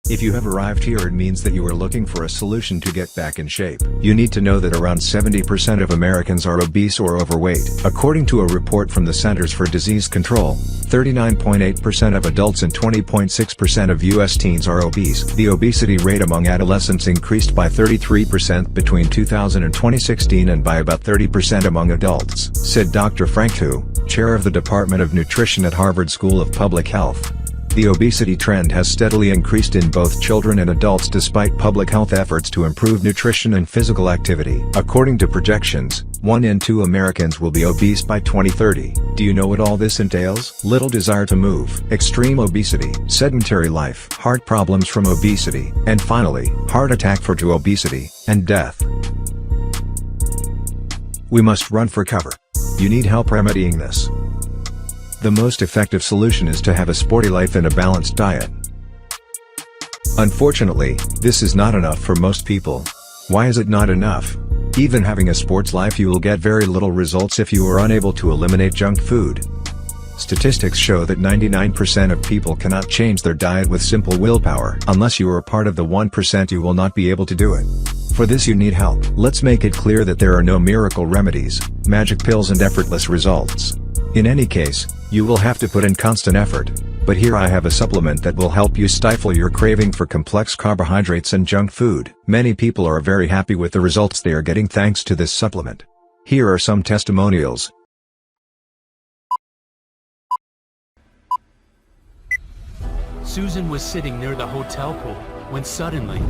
If you have arrived here, it means that you are looking for a solution to get back in shape. You need to know that around 70% of Americans are obese or overweight. According to a report from the Centers for Disease Control, 39.8% of adults and 20.6% of U.S. teens are obese. The obesity rate among adolescents increased by 33% between 2000 and 2016 and by about 30% among adults, said Dr. Frank Hu, chair of the Department of Nutrition at Harvard School of Public Health. The obesity trend has steadily increased in both children and adults despite public health efforts to improve nutrition and physical activity. According to projections, 1 in 2 Americans will be obese by 2030. Do you know what all this entails? Little desire to move, extreme obesity, sedentary life, heart problems from obesity, and finally, heart attack due to obesity, and death. We must run for cover. You need help remedying this. The most effective solution is to have a sporty life and a balanced diet. Unfortunately, this is not enough for most people. Why is it not enough? Even having a sports life, you will get very little results if you are unable to eliminate junk food. Statistics show that 99% of people cannot change their diet with simple willpower. Unless you are part of the 1%, you will not be able to do it. For this you need help. Let's make it clear that there are no miracle remedies, magic pills and effortless results. In any case, you will have to put in constant effort, but here I have a supplement that will help you stifle your craving for complex carbohydrates and junk food. Many people are very happy with the results they are getting thanks to this supplement. Here are some testimonials. Susan was sitting near the hotel pool when suddenly,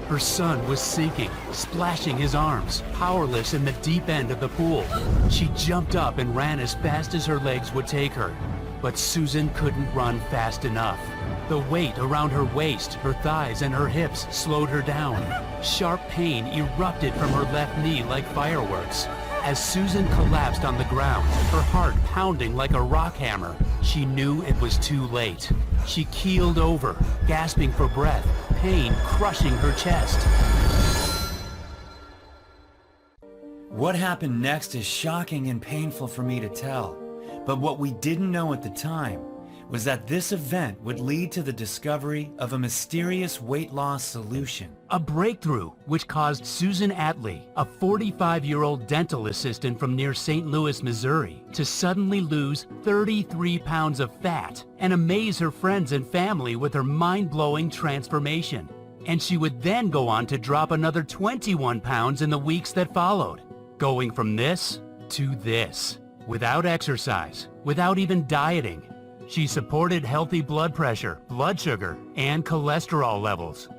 her son was sinking, splashing his arms, powerless in the deep end of the pool. She jumped up and ran as fast as her legs would take her. But Susan couldn't run fast enough. The weight around her waist, her thighs, and her hips slowed her down. Sharp pain erupted from her left knee like fireworks. As Susan collapsed on the ground, her heart pounding like a rock hammer, she knew it was too late. She keeled over, gasping for breath, pain crushing her chest. What happened next is shocking and painful for me to tell, but what we didn't know at the time was that this event would lead to the discovery of a mysterious weight loss solution. A breakthrough which caused Susan Atlee, a 45-year-old dental assistant from near St. Louis, Missouri, to suddenly lose 33 pounds of fat and amaze her friends and family with her mind-blowing transformation. And she would then go on to drop another 21 pounds in the weeks that followed, going from this to this, without exercise, without even dieting. She supported healthy blood pressure, blood sugar, and cholesterol levels.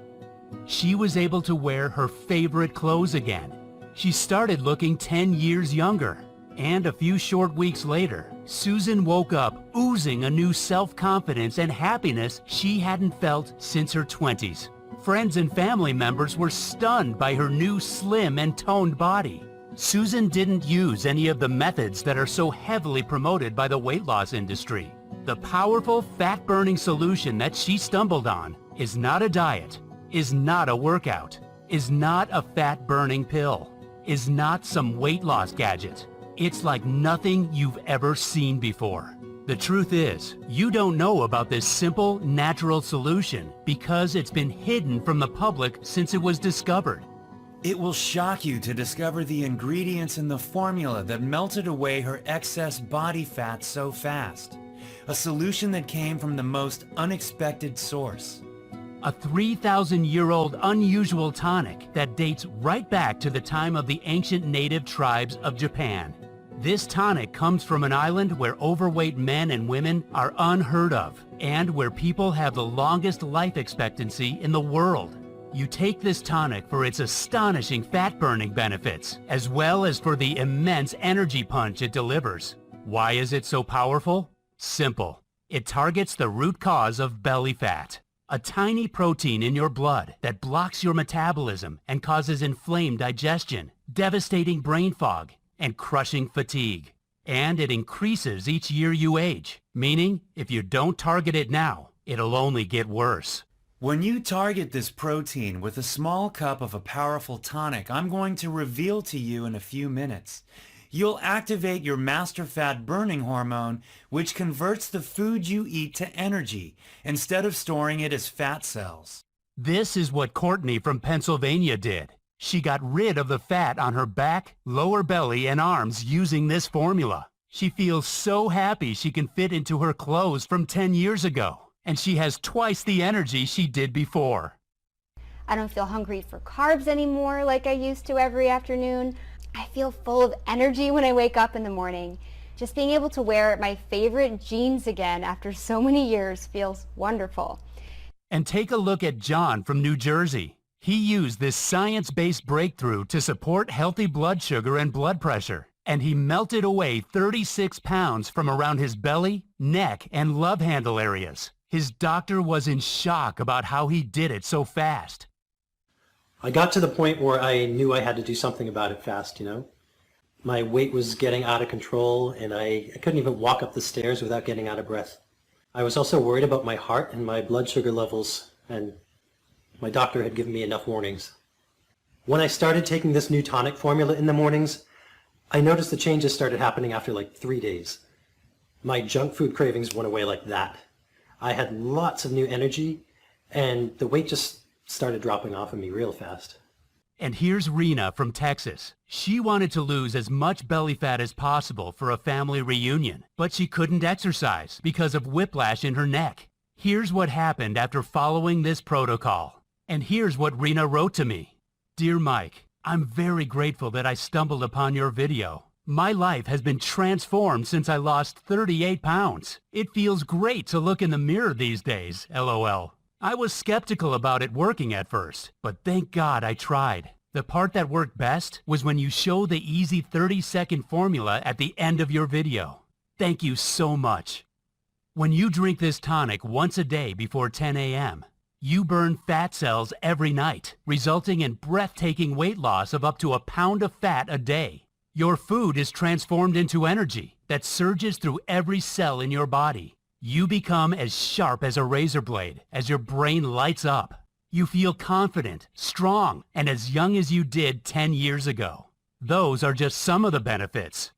She was able to wear her favorite clothes again. She started looking 10 years younger. And a few short weeks later, Susan woke up oozing a new self-confidence and happiness she hadn't felt since her 20s. Friends and family members were stunned by her new slim and toned body. Susan didn't use any of the methods that are so heavily promoted by the weight loss industry. The powerful fat-burning solution that she stumbled on is not a diet, is not a workout, is not a fat-burning pill, is not some weight loss gadget. It's like nothing you've ever seen before. The truth is, you don't know about this simple, natural solution because it's been hidden from the public since it was discovered. It will shock you to discover the ingredients in the formula that melted away her excess body fat so fast. A solution that came from the most unexpected source. A 3,000-year-old unusual tonic that dates right back to the time of the ancient native tribes of Japan. This tonic comes from an island where overweight men and women are unheard of, and where people have the longest life expectancy in the world. You take this tonic for its astonishing fat-burning benefits, as well as for the immense energy punch it delivers. Why is it so powerful? Simple. It targets the root cause of belly fat, a tiny protein in your blood that blocks your metabolism and causes inflamed digestion, devastating brain fog, and crushing fatigue. And it increases each year you age, meaning if you don't target it now, it'll only get worse. When you target this protein with a small cup of a powerful tonic I'm going to reveal to you in a few minutes, you'll activate your master fat burning hormone, which converts the food you eat to energy instead of storing it as fat cells. This is what Courtney from Pennsylvania did. She got rid of the fat on her back, lower belly, and arms using this formula. She feels so happy she can fit into her clothes from 10 years ago, and she has twice the energy she did before. I don't feel hungry for carbs anymore like I used to every afternoon. I feel full of energy when I wake up in the morning. Just being able to wear my favorite jeans again after so many years feels wonderful. And take a look at John from New Jersey. He used this science-based breakthrough to support healthy blood sugar and blood pressure, and he melted away 36 pounds from around his belly, neck, and love handle areas. His doctor was in shock about how he did it so fast. I got to the point where I knew I had to do something about it fast, My weight was getting out of control, and I couldn't even walk up the stairs without getting out of breath. I was also worried about my heart and my blood sugar levels, and my doctor had given me enough warnings. When I started taking this new tonic formula in the mornings, I noticed the changes started happening after like 3 days. My junk food cravings went away like that. I had lots of new energy, and the weight just started dropping off of me real fast. And here's Rena from Texas. She wanted to lose as much belly fat as possible for a family reunion, but she couldn't exercise because of whiplash in her neck. Here's what happened after following this protocol. And here's what Rena wrote to me. Dear Mike, I'm very grateful that I stumbled upon your video. My life has been transformed since I lost 38 pounds. It feels great to look in the mirror these days, LOL. I was skeptical about it working at first, but thank God I tried. The part that worked best was when you show the easy 30-second formula at the end of your video. Thank you so much. When you drink this tonic once a day before 10 a.m., you burn fat cells every night, resulting in breathtaking weight loss of up to a pound of fat a day. Your food is transformed into energy that surges through every cell in your body. You become as sharp as a razor blade as your brain lights up. You feel confident, strong, and as young as you did 10 years ago. Those are just some of the benefits.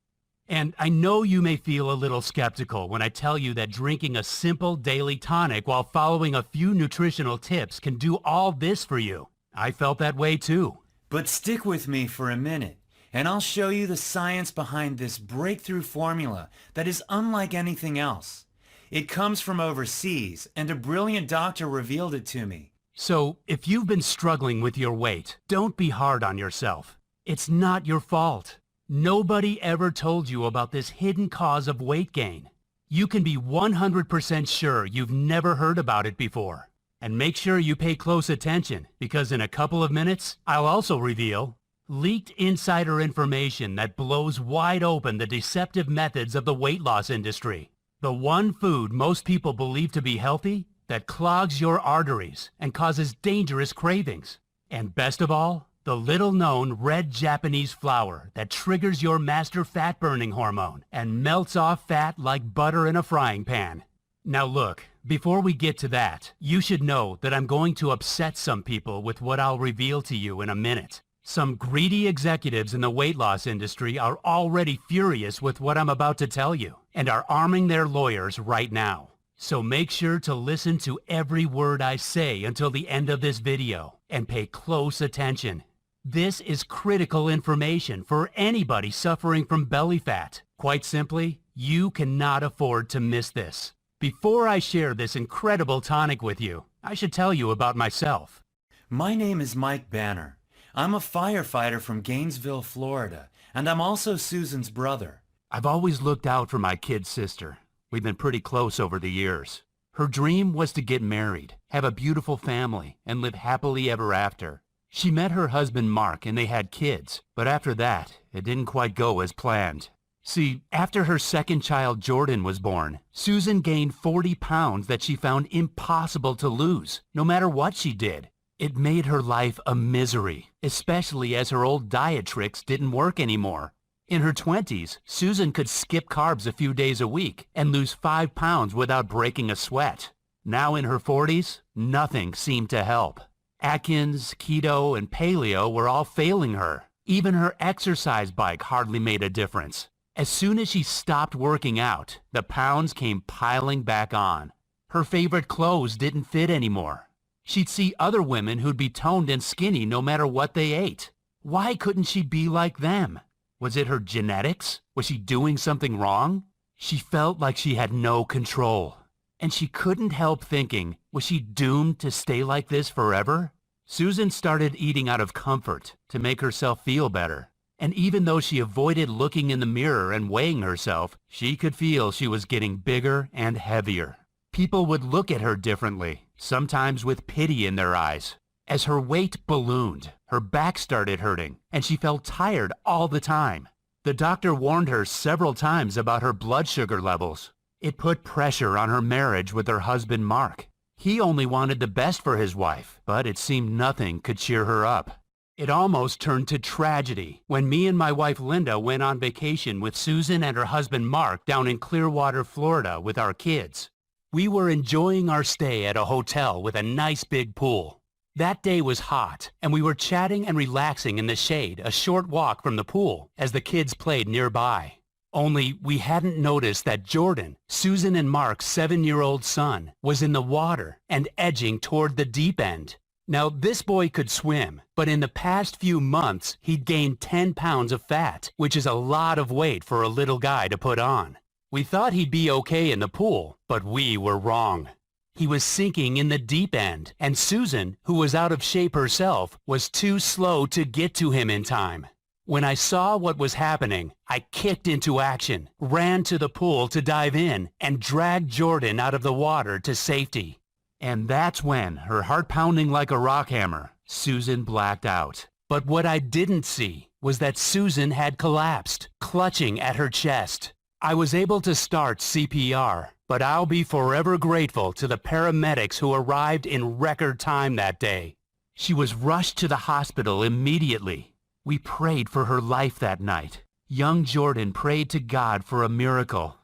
And I know you may feel a little skeptical when I tell you that drinking a simple daily tonic while following a few nutritional tips can do all this for you. I felt that way too. But stick with me for a minute, and I'll show you the science behind this breakthrough formula that is unlike anything else. It comes from overseas, and a brilliant doctor revealed it to me. So, if you've been struggling with your weight, don't be hard on yourself. It's not your fault. Nobody ever told you about this hidden cause of weight gain. You can be 100% sure you've never heard about it before. And make sure you pay close attention, because in a couple of minutes, I'll also reveal leaked insider information that blows wide open the deceptive methods of the weight loss industry. The one food most people believe to be healthy that clogs your arteries and causes dangerous cravings. And best of all, the little-known red Japanese flour that triggers your master fat-burning hormone and melts off fat like butter in a frying pan. Now look, before we get to that, you should know that I'm going to upset some people with what I'll reveal to you in a minute. Some greedy executives in the weight loss industry are already furious with what I'm about to tell you and are arming their lawyers right now. So make sure to listen to every word I say until the end of this video and pay close attention. This is critical information for anybody suffering from belly fat. Quite simply, you cannot afford to miss this. Before I share this incredible tonic with you, I should tell you about myself. My name is Mike Banner. I'm a firefighter from Gainesville, Florida, and I'm also Susan's brother. I've always looked out for my kid sister. We've been pretty close over the years. Her dream was to get married, have a beautiful family, and live happily ever after. She met her husband Mark and they had kids, but after that, it didn't quite go as planned. See, after her second child Jordan was born, Susan gained 40 pounds that she found impossible to lose, no matter what she did. It made her life a misery, especially as her old diet tricks didn't work anymore. In her 20s, Susan could skip carbs a few days a week and lose 5 pounds without breaking a sweat. Now in her 40s, nothing seemed to help. Atkins, keto, and paleo were all failing her. Even her exercise bike hardly made a difference. As soon as she stopped working out, the pounds came piling back on. Her favorite clothes didn't fit anymore. She'd see other women who'd be toned and skinny no matter what they ate. Why couldn't she be like them? Was it her genetics? Was she doing something wrong? She felt like she had no control. And she couldn't help thinking, was she doomed to stay like this forever? Susan started eating out of comfort to make herself feel better. And even though she avoided looking in the mirror and weighing herself, she could feel she was getting bigger and heavier. People would look at her differently, sometimes with pity in their eyes. As her weight ballooned, her back started hurting, and she felt tired all the time. The doctor warned her several times about her blood sugar levels. It put pressure on her marriage with her husband, Mark. He only wanted the best for his wife, but it seemed nothing could cheer her up. It almost turned to tragedy when me and my wife Linda went on vacation with Susan and her husband Mark down in Clearwater, Florida with our kids. We were enjoying our stay at a hotel with a nice big pool. That day was hot, and we were chatting and relaxing in the shade a short walk from the pool as the kids played nearby. Only we hadn't noticed that Jordan, Susan and Mark's 7-year-old son, was in the water and edging toward the deep end. Now, this boy could swim, but in the past few months, he'd gained 10 pounds of fat, which is a lot of weight for a little guy to put on. We thought he'd be okay in the pool, but we were wrong. He was sinking in the deep end, and Susan, who was out of shape herself, was too slow to get to him in time. When I saw what was happening, I kicked into action, ran to the pool to dive in, and dragged Jordan out of the water to safety. And that's when, her heart pounding like a rock hammer, Susan blacked out. But what I didn't see was that Susan had collapsed, clutching at her chest. I was able to start CPR, but I'll be forever grateful to the paramedics who arrived in record time that day. She was rushed to the hospital immediately. We prayed for her life that night. Young Jordan prayed to God for a miracle.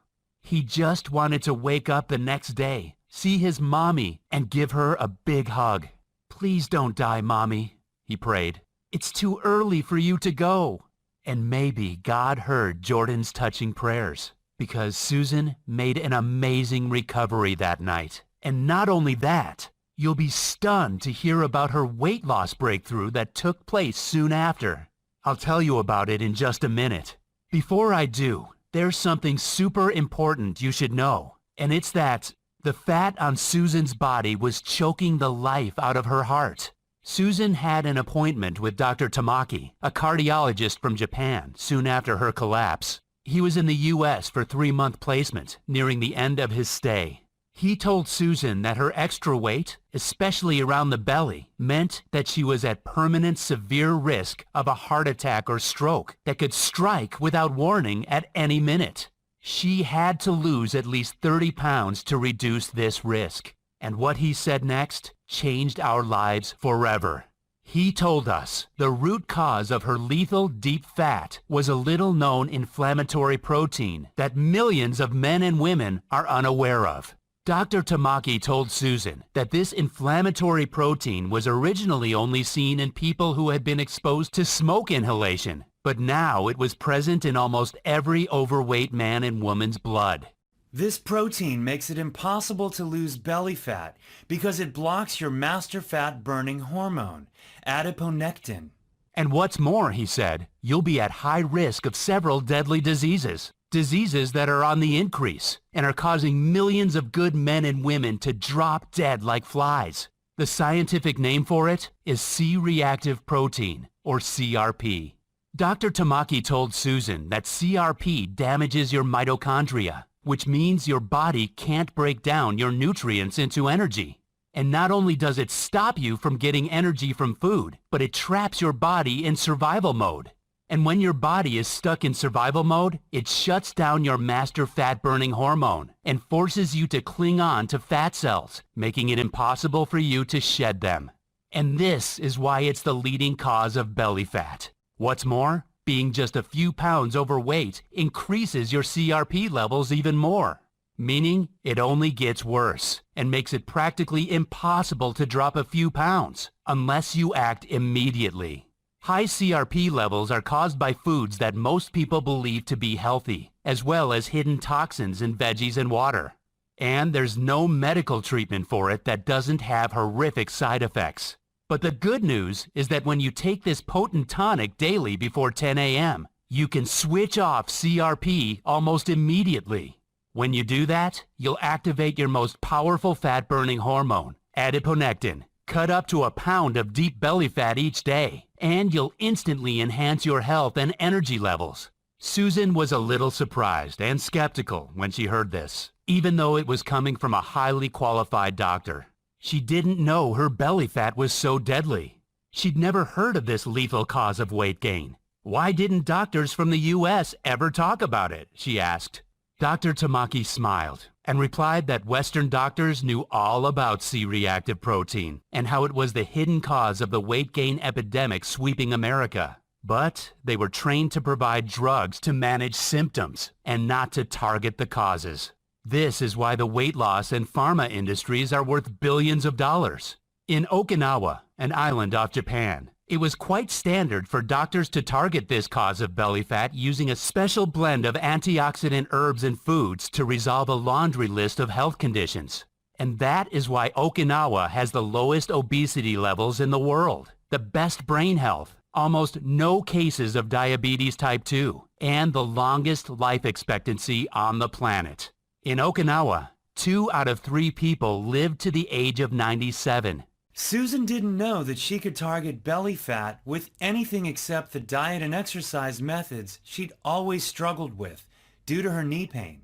He just wanted to wake up the next day, see his mommy, and give her a big hug. "Please don't die, Mommy," he prayed. "It's too early for you to go." And maybe God heard Jordan's touching prayers, because Susan made an amazing recovery that night. And not only that, you'll be stunned to hear about her weight loss breakthrough that took place soon after. I'll tell you about it in just a minute. Before I do, there's something super important you should know, and it's that the fat on Susan's body was choking the life out of her heart. Susan had an appointment with Dr. Tamaki, a cardiologist from Japan, soon after her collapse. He was in the U.S. for 3-month placement, nearing the end of his stay. He told Susan that her extra weight, especially around the belly, meant that she was at permanent severe risk of a heart attack or stroke that could strike without warning at any minute. She had to lose at least 30 pounds to reduce this risk. And what he said next changed our lives forever. He told us the root cause of her lethal deep fat was a little-known inflammatory protein that millions of men and women are unaware of. Dr. Tamaki told Susan that this inflammatory protein was originally only seen in people who had been exposed to smoke inhalation, but now it was present in almost every overweight man and woman's blood. This protein makes it impossible to lose belly fat because it blocks your master fat burning hormone, adiponectin. And what's more, he said, you'll be at high risk of several deadly diseases. Diseases that are on the increase and are causing millions of good men and women to drop dead like flies. The scientific name for it is C-reactive protein, or CRP. Dr. Tamaki told Susan that CRP damages your mitochondria, which means your body can't break down your nutrients into energy. And not only does it stop you from getting energy from food, but it traps your body in survival mode. And when your body is stuck in survival mode, it shuts down your master fat-burning hormone and forces you to cling on to fat cells, making it impossible for you to shed them. And this is why it's the leading cause of belly fat. What's more, being just a few pounds overweight increases your CRP levels even more, meaning it only gets worse and makes it practically impossible to drop a few pounds unless you act immediately. High CRP levels are caused by foods that most people believe to be healthy, as well as hidden toxins in veggies and water. And there's no medical treatment for it that doesn't have horrific side effects. But the good news is that when you take this potent tonic daily before 10 a.m., you can switch off CRP almost immediately. When you do that, you'll activate your most powerful fat-burning hormone, adiponectin. Cut up to a pound of deep belly fat each day, and you'll instantly enhance your health and energy levels. Susan was a little surprised and skeptical when she heard this, even though it was coming from a highly qualified doctor. She didn't know her belly fat was so deadly. She'd never heard of this lethal cause of weight gain. Why didn't doctors from the U.S. ever talk about it? She asked. Dr. Tamaki smiled and replied that Western doctors knew all about C-reactive protein and how it was the hidden cause of the weight gain epidemic sweeping America. But they were trained to provide drugs to manage symptoms and not to target the causes. This is why the weight loss and pharma industries are worth billions of dollars. In Okinawa, an island off Japan, it was quite standard for doctors to target this cause of belly fat using a special blend of antioxidant herbs and foods to resolve a laundry list of health conditions. And that is why Okinawa has the lowest obesity levels in the world, the best brain health, almost no cases of diabetes type 2, and the longest life expectancy on the planet. In Okinawa, 2 out of 3 people live to the age of 97. Susan didn't know that she could target belly fat with anything except the diet and exercise methods she'd always struggled with due to her knee pain.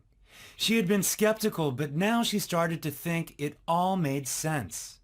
She had been skeptical, but now she started to think it all made sense.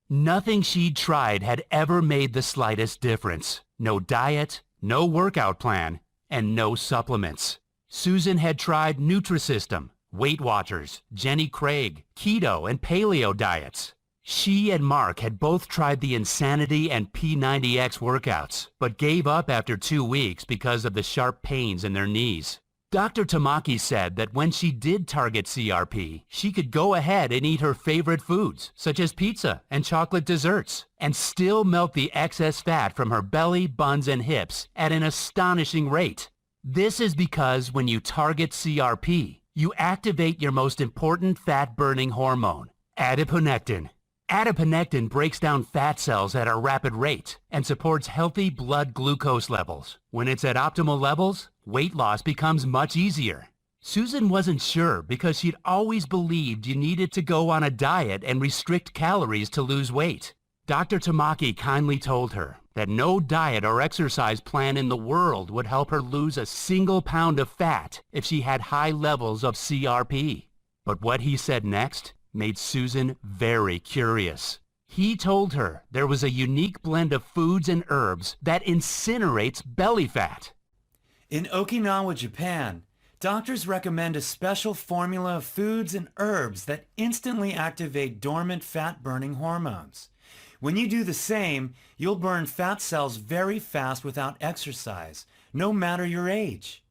Nothing she'd tried had ever made the slightest difference. No diet, no workout plan, and no supplements. Susan had tried Nutrisystem, Weight Watchers, Jenny Craig, keto, and paleo diets. She and Mark had both tried the Insanity and P90X workouts, but gave up after 2 weeks because of the sharp pains in their knees. Dr. Tamaki said that when she did target CRP, she could go ahead and eat her favorite foods, such as pizza and chocolate desserts, and still melt the excess fat from her belly, buns, and hips at an astonishing rate. This is because when you target CRP, you activate your most important fat-burning hormone, adiponectin. Adiponectin breaks down fat cells at a rapid rate and supports healthy blood glucose levels. When it's at optimal levels, weight loss becomes much easier. Susan wasn't sure because she'd always believed you needed to go on a diet and restrict calories to lose weight. Dr. Tamaki kindly told her that no diet or exercise plan in the world would help her lose a single pound of fat if she had high levels of CRP. But what he said next made Susan very curious. He told her there was a unique blend of foods and herbs that incinerates belly fat. In Okinawa, Japan, doctors recommend a special formula of foods and herbs that instantly activate dormant fat-burning hormones. When you do the same, you'll burn fat cells very fast without exercise, no matter your age.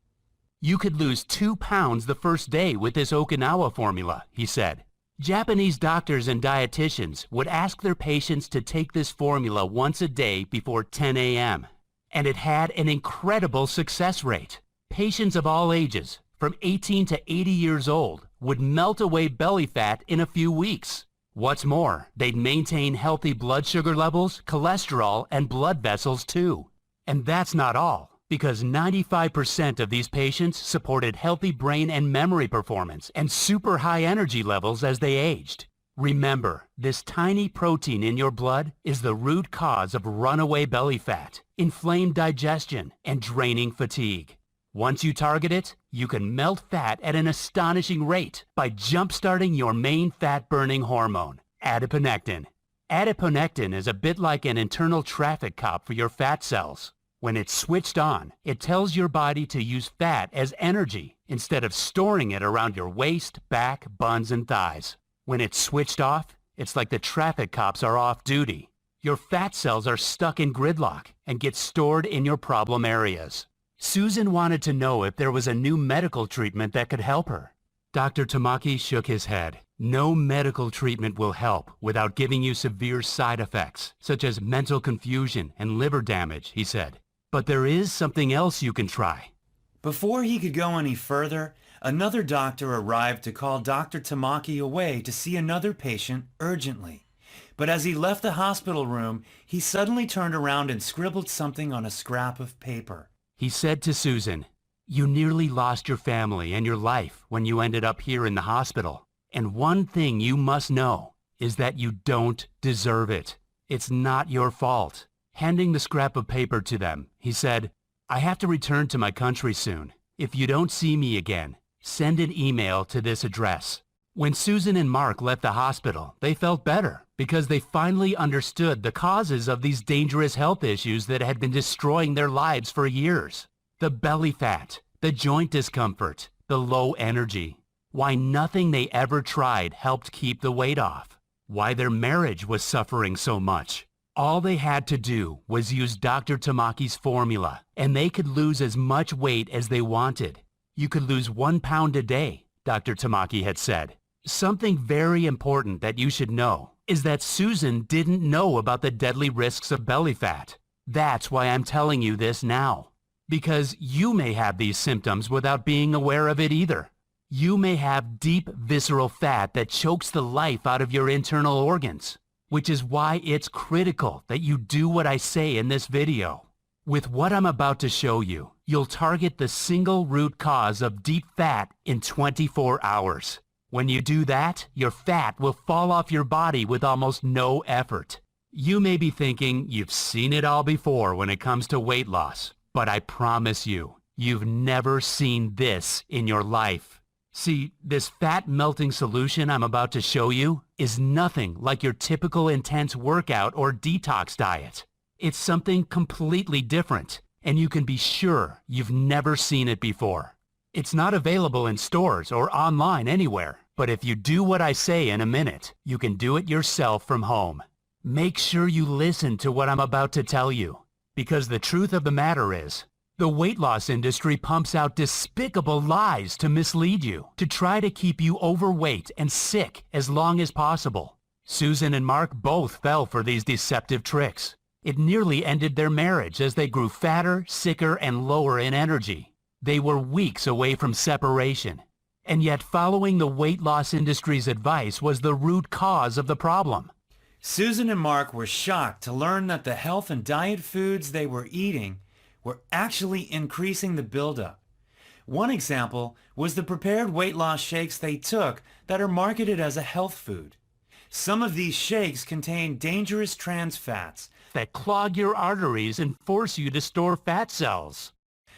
You could lose 2 pounds the first day with this Okinawa formula, he said. Japanese doctors and dietitians would ask their patients to take this formula once a day before 10 a.m. And it had an incredible success rate. Patients of all ages, from 18 to 80 years old, would melt away belly fat in a few weeks. What's more, they'd maintain healthy blood sugar levels, cholesterol, and blood vessels too. And that's not all, because 95% of these patients supported healthy brain and memory performance and super high energy levels as they aged. Remember, this tiny protein in your blood is the root cause of runaway belly fat, inflamed digestion, and draining fatigue. Once you target it, you can melt fat at an astonishing rate by jump-starting your main fat-burning hormone, adiponectin. Adiponectin is a bit like an internal traffic cop for your fat cells. When it's switched on, it tells your body to use fat as energy instead of storing it around your waist, back, buns, and thighs. When it's switched off, it's like the traffic cops are off duty. Your fat cells are stuck in gridlock and get stored in your problem areas. Susan wanted to know if there was a new medical treatment that could help her. Dr. Tamaki shook his head. No medical treatment will help without giving you severe side effects, such as mental confusion and liver damage, he said. But there is something else you can try. Before he could go any further, another doctor arrived to call Dr. Tamaki away to see another patient urgently. But as he left the hospital room, he suddenly turned around and scribbled something on a scrap of paper. He said to Susan, "You nearly lost your family and your life when you ended up here in the hospital. And one thing you must know is that you don't deserve it. It's not your fault." Handing the scrap of paper to them, he said, "I have to return to my country soon. If you don't see me again, send an email to this address." When Susan and Mark left the hospital, they felt better because they finally understood the causes of these dangerous health issues that had been destroying their lives for years. The belly fat, the joint discomfort, the low energy. Why nothing they ever tried helped keep the weight off. Why their marriage was suffering so much. All they had to do was use Dr. Tamaki's formula, and they could lose as much weight as they wanted. You could lose 1 pound a day, Dr. Tamaki had said. Something very important that you should know is that Susan didn't know about the deadly risks of belly fat. That's why I'm telling you this now. Because you may have these symptoms without being aware of it either. You may have deep visceral fat that chokes the life out of your internal organs, which is why it's critical that you do what I say in this video. With what I'm about to show you, you'll target the single root cause of deep fat in 24 hours. When you do that, your fat will fall off your body with almost no effort. You may be thinking you've seen it all before when it comes to weight loss, but I promise you, you've never seen this in your life. See, this fat melting solution I'm about to show you is nothing like your typical intense workout or detox diet. It's something completely different, and you can be sure you've never seen it before. It's not available in stores or online anywhere, but if you do what I say in a minute, you can do it yourself from home. Make sure you listen to what I'm about to tell you, because the truth of the matter is, the weight loss industry pumps out despicable lies to mislead you, to try to keep you overweight and sick as long as possible. Susan and Mark both fell for these deceptive tricks. It nearly ended their marriage as they grew fatter, sicker, and lower in energy. They were weeks away from separation. And yet following the weight loss industry's advice was the root cause of the problem. Susan and Mark were shocked to learn that the health and diet foods they were eating were actually increasing the buildup. One example was the prepared weight loss shakes they took that are marketed as a health food. Some of these shakes contain dangerous trans fats that clog your arteries and force you to store fat cells.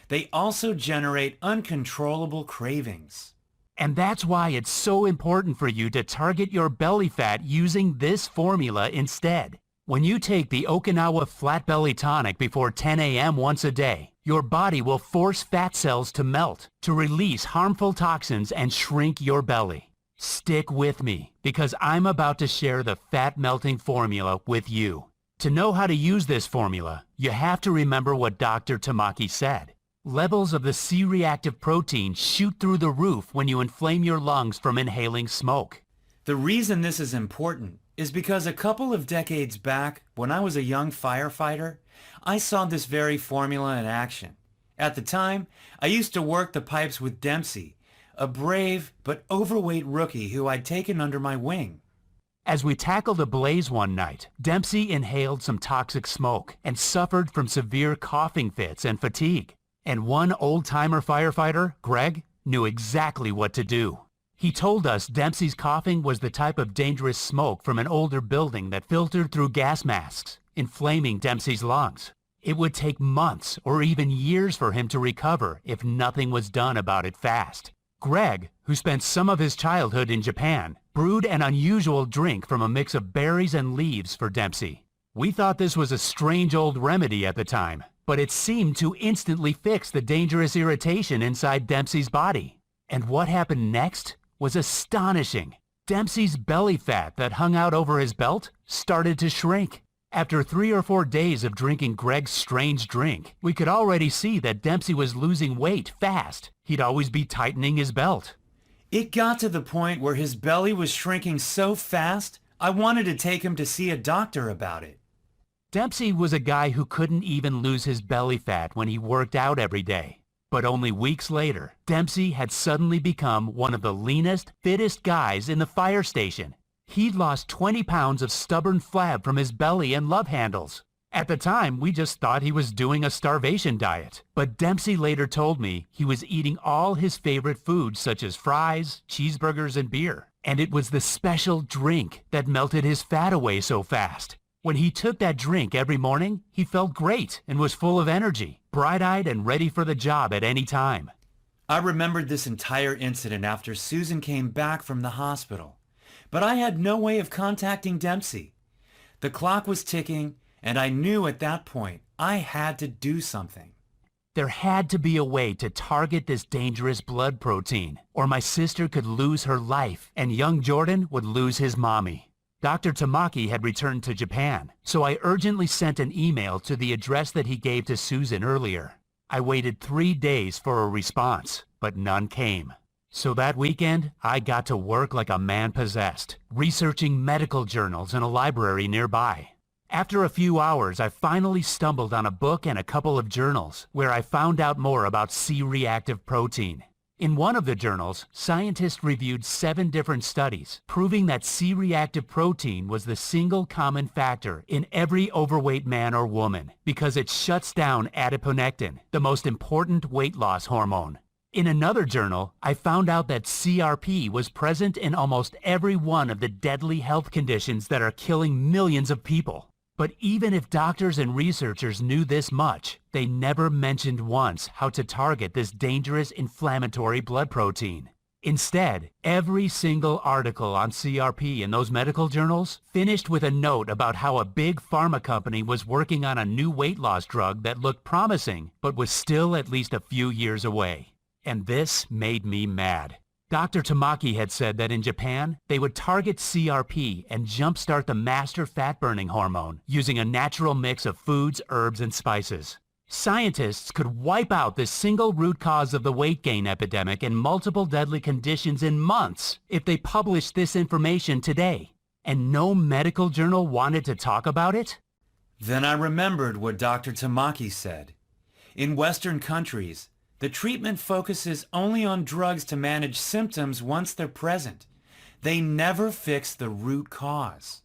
They also generate uncontrollable cravings. And that's why it's so important for you to target your belly fat using this formula instead. When you take the Okinawa Flat Belly Tonic before 10 a.m. once a day, your body will force fat cells to melt, to release harmful toxins and shrink your belly. Stick with me, because I'm about to share the fat melting formula with you. To know how to use this formula, you have to remember what Dr. Tamaki said. Levels of the C-reactive protein shoot through the roof when you inflame your lungs from inhaling smoke. The reason this is important is because a couple of decades back, when I was a young firefighter, I saw this very formula in action. At the time, I used to work the pipes with Dempsey, a brave but overweight rookie who I'd taken under my wing. As we tackled a blaze one night, Dempsey inhaled some toxic smoke and suffered from severe coughing fits and fatigue. And one old-timer firefighter, Greg, knew exactly what to do. He told us Dempsey's coughing was the type of dangerous smoke from an older building that filtered through gas masks, inflaming Dempsey's lungs. It would take months or even years for him to recover if nothing was done about it fast. Greg, who spent some of his childhood in Japan, brewed an unusual drink from a mix of berries and leaves for Dempsey. We thought this was a strange old remedy at the time, but it seemed to instantly fix the dangerous irritation inside Dempsey's body. And what happened next was astonishing. Dempsey's belly fat that hung out over his belt started to shrink. After 3 or 4 days of drinking Greg's strange drink, we could already see that Dempsey was losing weight fast. He'd always be tightening his belt. It got to the point where his belly was shrinking so fast, I wanted to take him to see a doctor about it. Dempsey was a guy who couldn't even lose his belly fat when he worked out every day. But only weeks later, Dempsey had suddenly become one of the leanest, fittest guys in the fire station. He'd lost 20 pounds of stubborn flab from his belly and love handles. At the time, we just thought he was doing a starvation diet. But Dempsey later told me he was eating all his favorite foods such as fries, cheeseburgers, and beer. And it was the special drink that melted his fat away so fast. When he took that drink every morning, he felt great and was full of energy, bright-eyed and ready for the job at any time. I remembered this entire incident after Susan came back from the hospital. But I had no way of contacting Dempsey. The clock was ticking, and I knew at that point I had to do something. There had to be a way to target this dangerous blood protein, or my sister could lose her life and young Jordan would lose his mommy. Dr. Tamaki had returned to Japan, so I urgently sent an email to the address that he gave to Susan earlier. I waited 3 days for a response, but none came. So that weekend, I got to work like a man possessed, researching medical journals in a library nearby. After a few hours, I finally stumbled on a book and a couple of journals where I found out more about C-reactive protein. In one of the journals, scientists reviewed 7 different studies proving that C-reactive protein was the single common factor in every overweight man or woman because it shuts down adiponectin, the most important weight loss hormone. In another journal, I found out that CRP was present in almost every one of the deadly health conditions that are killing millions of people. But even if doctors and researchers knew this much, they never mentioned once how to target this dangerous inflammatory blood protein. Instead, every single article on CRP in those medical journals finished with a note about how a big pharma company was working on a new weight loss drug that looked promising, but was still at least a few years away. And this made me mad. Dr. Tamaki had said that in Japan, they would target CRP and jumpstart the master fat-burning hormone using a natural mix of foods, herbs, and spices. Scientists could wipe out this single root cause of the weight gain epidemic and multiple deadly conditions in months if they published this information today. And no medical journal wanted to talk about it? Then I remembered what Dr. Tamaki said. In Western countries, the treatment focuses only on drugs to manage symptoms once they're present. They never fix the root cause.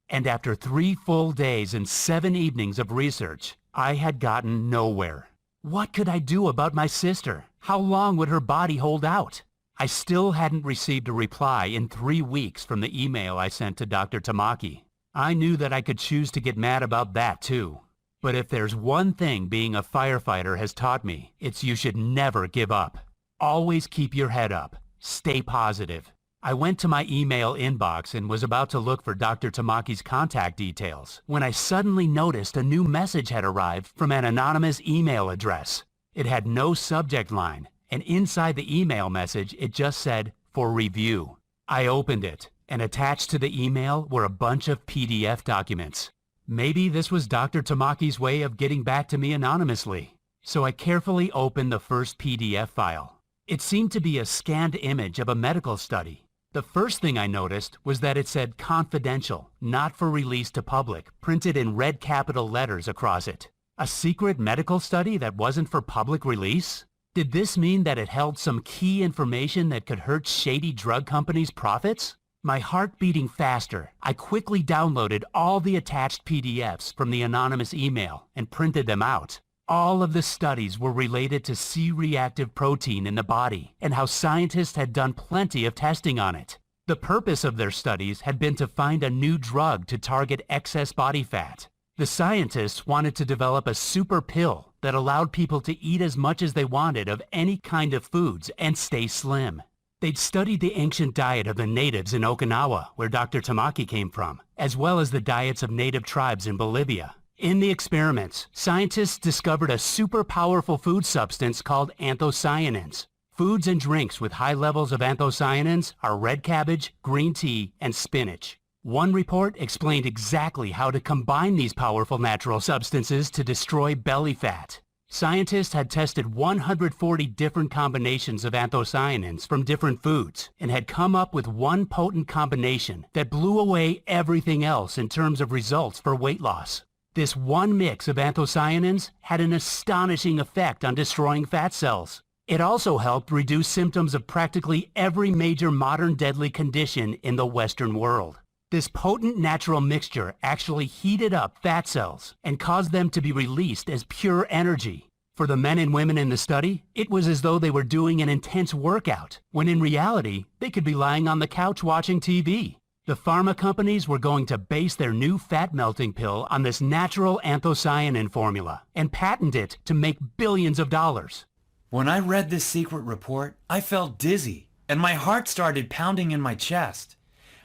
And after 3 full days and 7 evenings of research, I had gotten nowhere. What could I do about my sister? How long would her body hold out? I still hadn't received a reply in 3 weeks from the email I sent to Dr. Tamaki. I knew that I could choose to get mad about that too. But if there's one thing being a firefighter has taught me, it's you should never give up. Always keep your head up. Stay positive. I went to my email inbox and was about to look for Dr. Tamaki's contact details when I suddenly noticed a new message had arrived from an anonymous email address. It had no subject line, and inside the email message it just said, "For review." I opened it, and attached to the email were a bunch of PDF documents. Maybe this was Dr. Tamaki's way of getting back to me anonymously. So I carefully opened the first PDF file. It seemed to be a scanned image of a medical study. The first thing I noticed was that it said confidential, not for release to public, printed in red capital letters across it. A secret medical study that wasn't for public release? Did this mean that it held some key information that could hurt shady drug companies' profits? My heart beating faster, I quickly downloaded all the attached PDFs from the anonymous email and printed them out. All of the studies were related to C-reactive protein in the body and how scientists had done plenty of testing on it. The purpose of their studies had been to find a new drug to target excess body fat. The scientists wanted to develop a super pill that allowed people to eat as much as they wanted of any kind of foods and stay slim. They'd studied the ancient diet of the natives in Okinawa, where Dr. Tamaki came from, as well as the diets of native tribes in Bolivia. In the experiments, scientists discovered a super powerful food substance called anthocyanins. Foods and drinks with high levels of anthocyanins are red cabbage, green tea, and spinach. One report explained exactly how to combine these powerful natural substances to destroy belly fat. Scientists had tested 140 different combinations of anthocyanins from different foods and had come up with one potent combination that blew away everything else in terms of results for weight loss. This one mix of anthocyanins had an astonishing effect on destroying fat cells. It also helped reduce symptoms of practically every major modern deadly condition in the Western world. This potent natural mixture actually heated up fat cells and caused them to be released as pure energy. For the men and women in the study, it was as though they were doing an intense workout, when in reality, they could be lying on the couch watching TV. The pharma companies were going to base their new fat-melting pill on this natural anthocyanin formula and patent it to make billions of dollars. When I read this secret report, I felt dizzy, and my heart started pounding in my chest.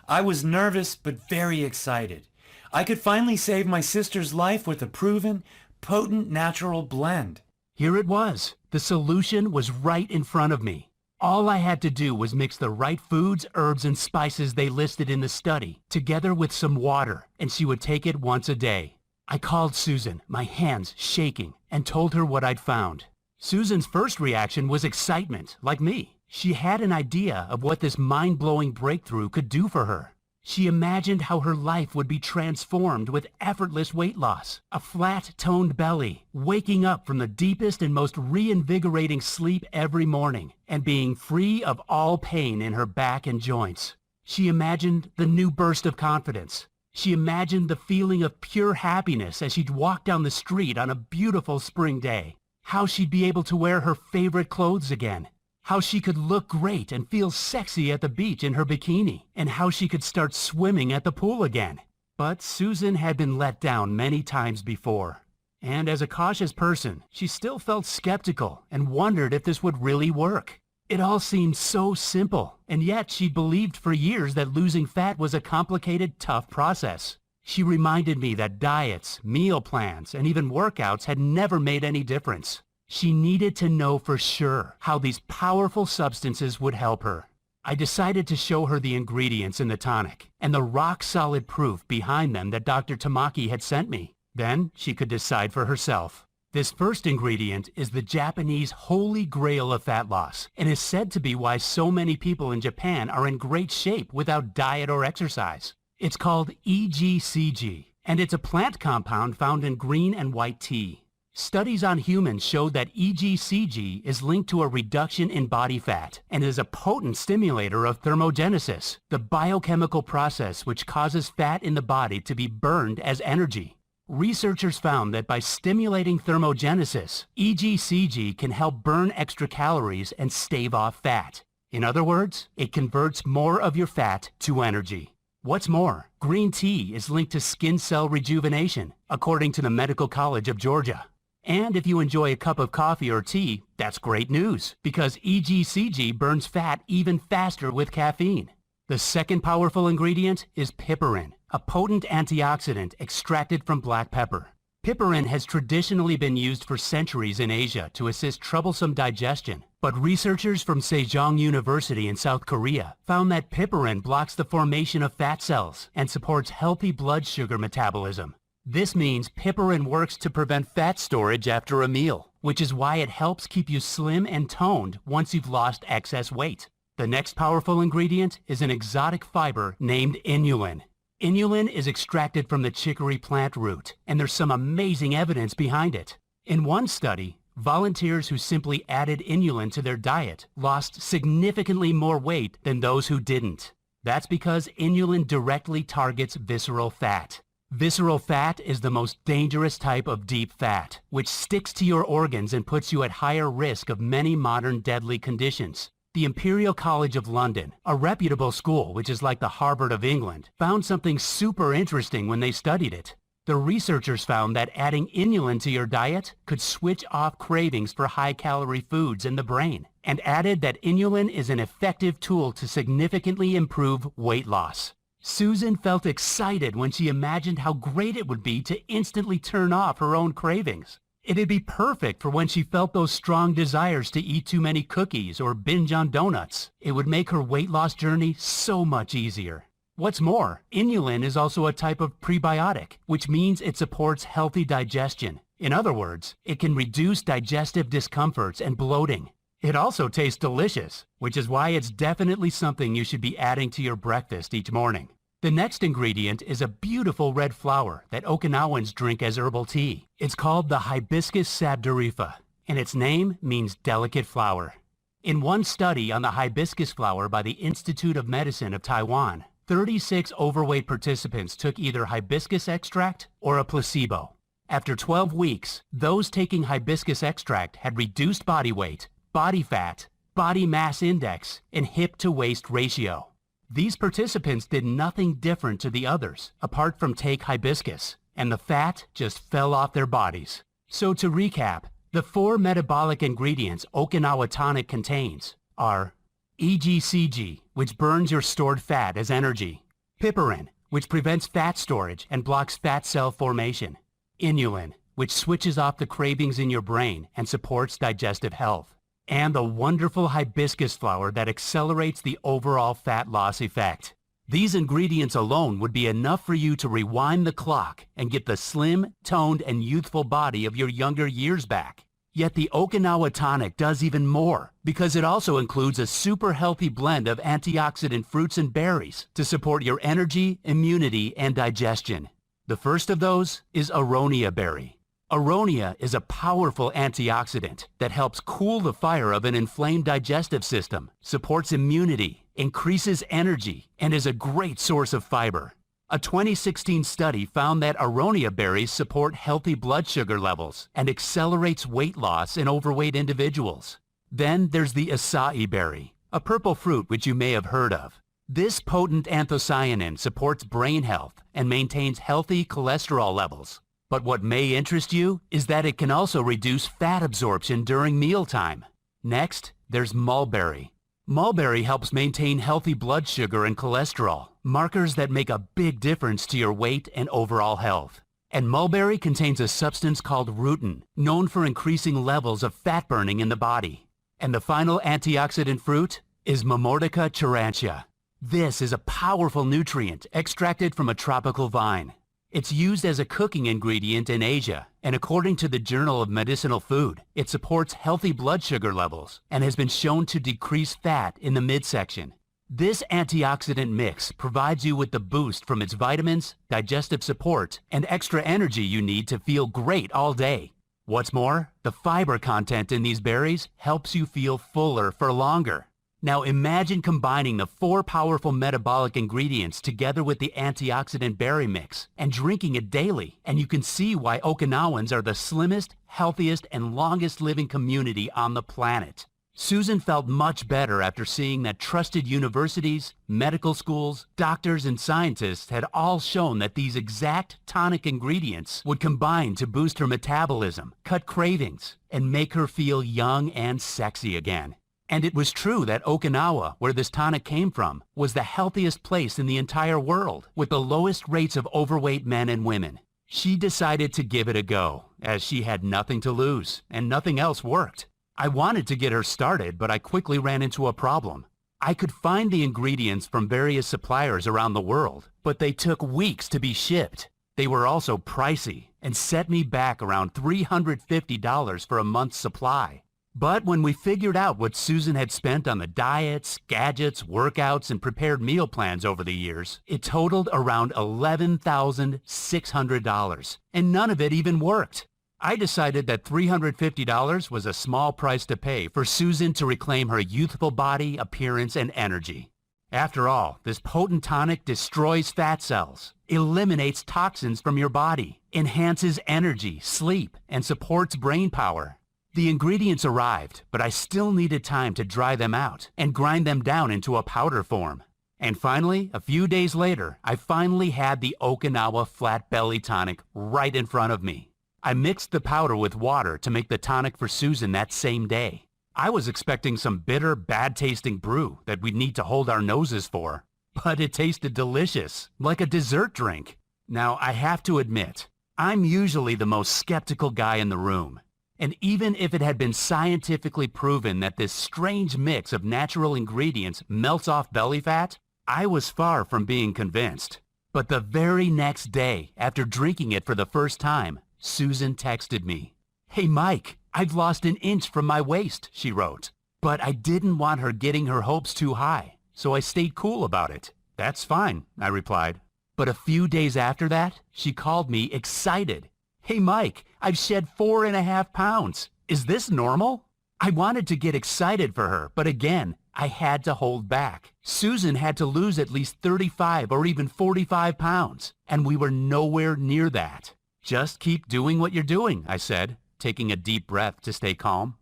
I was nervous but very excited. I could finally save my sister's life with a proven, potent natural blend. Here it was. The solution was right in front of me. All I had to do was mix the right foods, herbs, and spices they listed in the study together with some water, and she would take it once a day. I called Susan, my hands shaking, and told her what I'd found. Susan's first reaction was excitement, like me. She had an idea of what this mind-blowing breakthrough could do for her. She imagined how her life would be transformed with effortless weight loss, a flat-toned belly, waking up from the deepest and most reinvigorating sleep every morning, and being free of all pain in her back and joints. She imagined the new burst of confidence. She imagined the feeling of pure happiness as she'd walk down the street on a beautiful spring day. How she'd be able to wear her favorite clothes again. How she could look great and feel sexy at the beach in her bikini, and how she could start swimming at the pool again. But Susan had been let down many times before. And as a cautious person, she still felt skeptical and wondered if this would really work. It all seemed so simple, and yet she believed for years that losing fat was a complicated, tough process. She reminded me that diets, meal plans, and even workouts had never made any difference. She needed to know for sure how these powerful substances would help her. I decided to show her the ingredients in the tonic and the rock-solid proof behind them that Dr. Tamaki had sent me. Then she could decide for herself. This first ingredient is the Japanese holy grail of fat loss and is said to be why so many people in Japan are in great shape without diet or exercise. It's called EGCG, and it's a plant compound found in green and white tea. Studies on humans showed that EGCG is linked to a reduction in body fat and is a potent stimulator of thermogenesis, the biochemical process which causes fat in the body to be burned as energy. Researchers found that by stimulating thermogenesis, EGCG can help burn extra calories and stave off fat. In other words, it converts more of your fat to energy. What's more, green tea is linked to skin cell rejuvenation, according to the Medical College of Georgia. And if you enjoy a cup of coffee or tea, that's great news, because EGCG burns fat even faster with caffeine. The second powerful ingredient is piperine, a potent antioxidant extracted from black pepper. Piperine has traditionally been used for centuries in Asia to assist troublesome digestion, but researchers from Sejong University in South Korea found that piperine blocks the formation of fat cells and supports healthy blood sugar metabolism. This means piperine works to prevent fat storage after a meal, which is why it helps keep you slim and toned once you've lost excess weight. The next powerful ingredient is an exotic fiber named inulin. Inulin is extracted from the chicory plant root, and there's some amazing evidence behind it. In one study, volunteers who simply added inulin to their diet lost significantly more weight than those who didn't. That's because inulin directly targets visceral fat. Visceral fat is the most dangerous type of deep fat, which sticks to your organs and puts you at higher risk of many modern deadly conditions. The Imperial College of London, a reputable school which is like the Harvard of England, found something super interesting when they studied it. The researchers found that adding inulin to your diet could switch off cravings for high-calorie foods in the brain, and added that inulin is an effective tool to significantly improve weight loss. Susan felt excited when she imagined how great it would be to instantly turn off her own cravings. It'd be perfect for when she felt those strong desires to eat too many cookies or binge on donuts. It would make her weight loss journey so much easier. What's more, inulin is also a type of prebiotic, which means it supports healthy digestion, In other words, it can reduce digestive discomforts and bloating. It also tastes delicious, which is why it's definitely something you should be adding to your breakfast each morning. The next ingredient is a beautiful red flower that Okinawans drink as herbal tea. It's called the Hibiscus sabdurifa, and its name means delicate flower. In one study on the hibiscus flower by the Institute of Medicine of Taiwan, 36 overweight participants took either hibiscus extract or a placebo. After 12 weeks, those taking hibiscus extract had reduced body weight, body fat, body mass index, and hip-to-waist ratio. These participants did nothing different to the others, apart from take hibiscus, and the fat just fell off their bodies. So to recap, the 4 metabolic ingredients Okinawa Tonic contains are EGCG, which burns your stored fat as energy; piperin, which prevents fat storage and blocks fat cell formation; inulin, which switches off the cravings in your brain and supports digestive health; and the wonderful hibiscus flower that accelerates the overall fat loss effect. These ingredients alone would be enough for you to rewind the clock and get the slim, toned, and youthful body of your younger years back. Yet the Okinawa Tonic does even more, because it also includes a super healthy blend of antioxidant fruits and berries to support your energy, immunity, and digestion. The first of those is aronia berry. Aronia is a powerful antioxidant that helps cool the fire of an inflamed digestive system, supports immunity, increases energy, and is a great source of fiber. A 2016 study found that aronia berries support healthy blood sugar levels and accelerates weight loss in overweight individuals. Then there's the acai berry, a purple fruit which you may have heard of. This potent anthocyanin supports brain health and maintains healthy cholesterol levels. But what may interest you is that it can also reduce fat absorption during mealtime. Next, there's mulberry. Mulberry helps maintain healthy blood sugar and cholesterol, markers that make a big difference to your weight and overall health. And mulberry contains a substance called rutin, known for increasing levels of fat burning in the body. And the final antioxidant fruit is Momordica charantia. This is a powerful nutrient extracted from a tropical vine. It's used as a cooking ingredient in Asia, and according to the Journal of Medicinal Food, it supports healthy blood sugar levels and has been shown to decrease fat in the midsection. This antioxidant mix provides you with the boost from its vitamins, digestive support, and extra energy you need to feel great all day. What's more, the fiber content in these berries helps you feel fuller for longer. Now imagine combining the 4 powerful metabolic ingredients together with the antioxidant berry mix and drinking it daily, and you can see why Okinawans are the slimmest, healthiest, and longest living community on the planet. Susan felt much better after seeing that trusted universities, medical schools, doctors, and scientists had all shown that these exact tonic ingredients would combine to boost her metabolism, cut cravings, and make her feel young and sexy again. And it was true that Okinawa, where this tonic came from, was the healthiest place in the entire world, with the lowest rates of overweight men and women. She decided to give it a go, as she had nothing to lose, and nothing else worked. I wanted to get her started, but I quickly ran into a problem. I could find the ingredients from various suppliers around the world, but they took weeks to be shipped. They were also pricey, and set me back around $350 for a month's supply. But when we figured out what Susan had spent on the diets, gadgets, workouts, and prepared meal plans over the years, it totaled around $11,600, and none of it even worked. I decided that $350 was a small price to pay for Susan to reclaim her youthful body, appearance, and energy. After all, this potent tonic destroys fat cells, eliminates toxins from your body, enhances energy, sleep, and supports brain power. The ingredients arrived, but I still needed time to dry them out and grind them down into a powder form. And finally, a few days later, I finally had the Okinawa Flat Belly Tonic right in front of me. I mixed the powder with water to make the tonic for Susan that same day. I was expecting some bitter, bad-tasting brew that we'd need to hold our noses for, but it tasted delicious, like a dessert drink. Now, I have to admit, I'm usually the most skeptical guy in the room. And even if it had been scientifically proven that this strange mix of natural ingredients melts off belly fat, I was far from being convinced. But the very next day, after drinking it for the first time, Susan texted me. "Hey Mike, I've lost an inch from my waist," she wrote. But I didn't want her getting her hopes too high, so I stayed cool about it. "That's fine," I replied. But a few days after that, she called me excited. "Hey Mike, I've shed 4.5 pounds. Is this normal?" I wanted to get excited for her, but again, I had to hold back. Susan had to lose at least 35 or even 45 pounds, and we were nowhere near that. "Just keep doing what you're doing," I said, taking a deep breath to stay calm.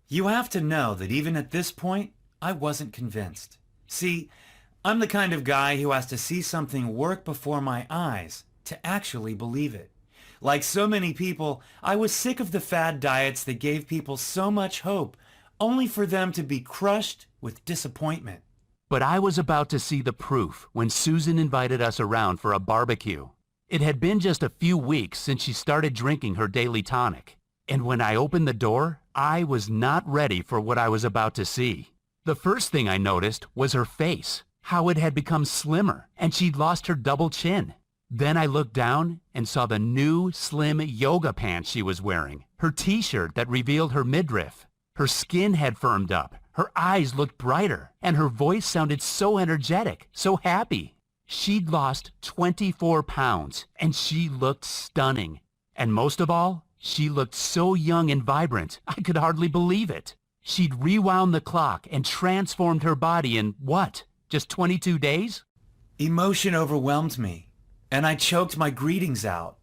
You have to know that even at this point, I wasn't convinced. See, I'm the kind of guy who has to see something work before my eyes to actually believe it. Like so many people, I was sick of the fad diets that gave people so much hope, only for them to be crushed with disappointment. But I was about to see the proof when Susan invited us around for a barbecue. It had been just a few weeks since she started drinking her daily tonic. And when I opened the door, I was not ready for what I was about to see. The first thing I noticed was her face, how it had become slimmer, and she'd lost her double chin. Then I looked down and saw the new slim yoga pants she was wearing, her t-shirt that revealed her midriff. Her skin had firmed up, her eyes looked brighter, and her voice sounded so energetic, so happy. She'd lost 24 pounds, and she looked stunning. And most of all, she looked so young and vibrant, I could hardly believe it. She'd rewound the clock and transformed her body in, what, just 22 days? Emotion overwhelmed me, and I choked my greetings out,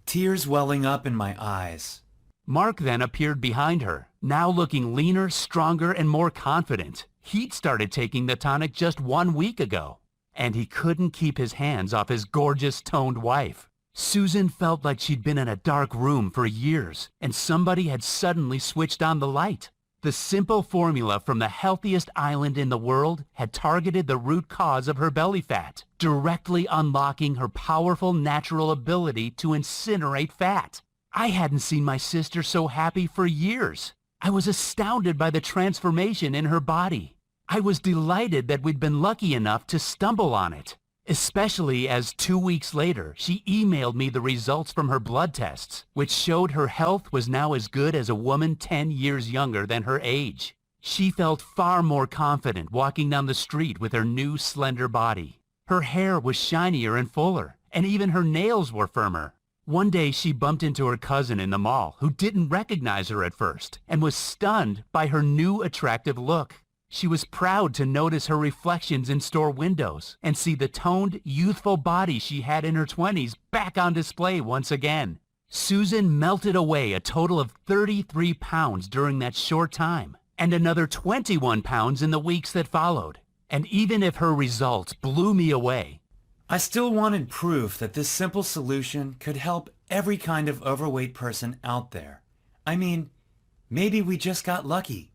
tears welling up in my eyes. Mark then appeared behind her, now looking leaner, stronger, and more confident. He'd started taking the tonic just 1 week ago, and he couldn't keep his hands off his gorgeous, toned wife. Susan felt like she'd been in a dark room for years, and somebody had suddenly switched on the light. The simple formula from the healthiest island in the world had targeted the root cause of her belly fat, directly unlocking her powerful natural ability to incinerate fat. I hadn't seen my sister so happy for years. I was astounded by the transformation in her body. I was delighted that we'd been lucky enough to stumble on it, especially as 2 weeks later, she emailed me the results from her blood tests, which showed her health was now as good as a woman 10 years younger than her age. She felt far more confident walking down the street with her new slender body. Her hair was shinier and fuller, and even her nails were firmer. One day she bumped into her cousin in the mall, who didn't recognize her at first, and was stunned by her new attractive look. She was proud to notice her reflections in store windows and see the toned, youthful body she had in her 20s back on display once again. Susan melted away a total of 33 pounds during that short time, and another 21 pounds in the weeks that followed. And even if her results blew me away, I still wanted proof that this simple solution could help every kind of overweight person out there. I mean, maybe we just got lucky.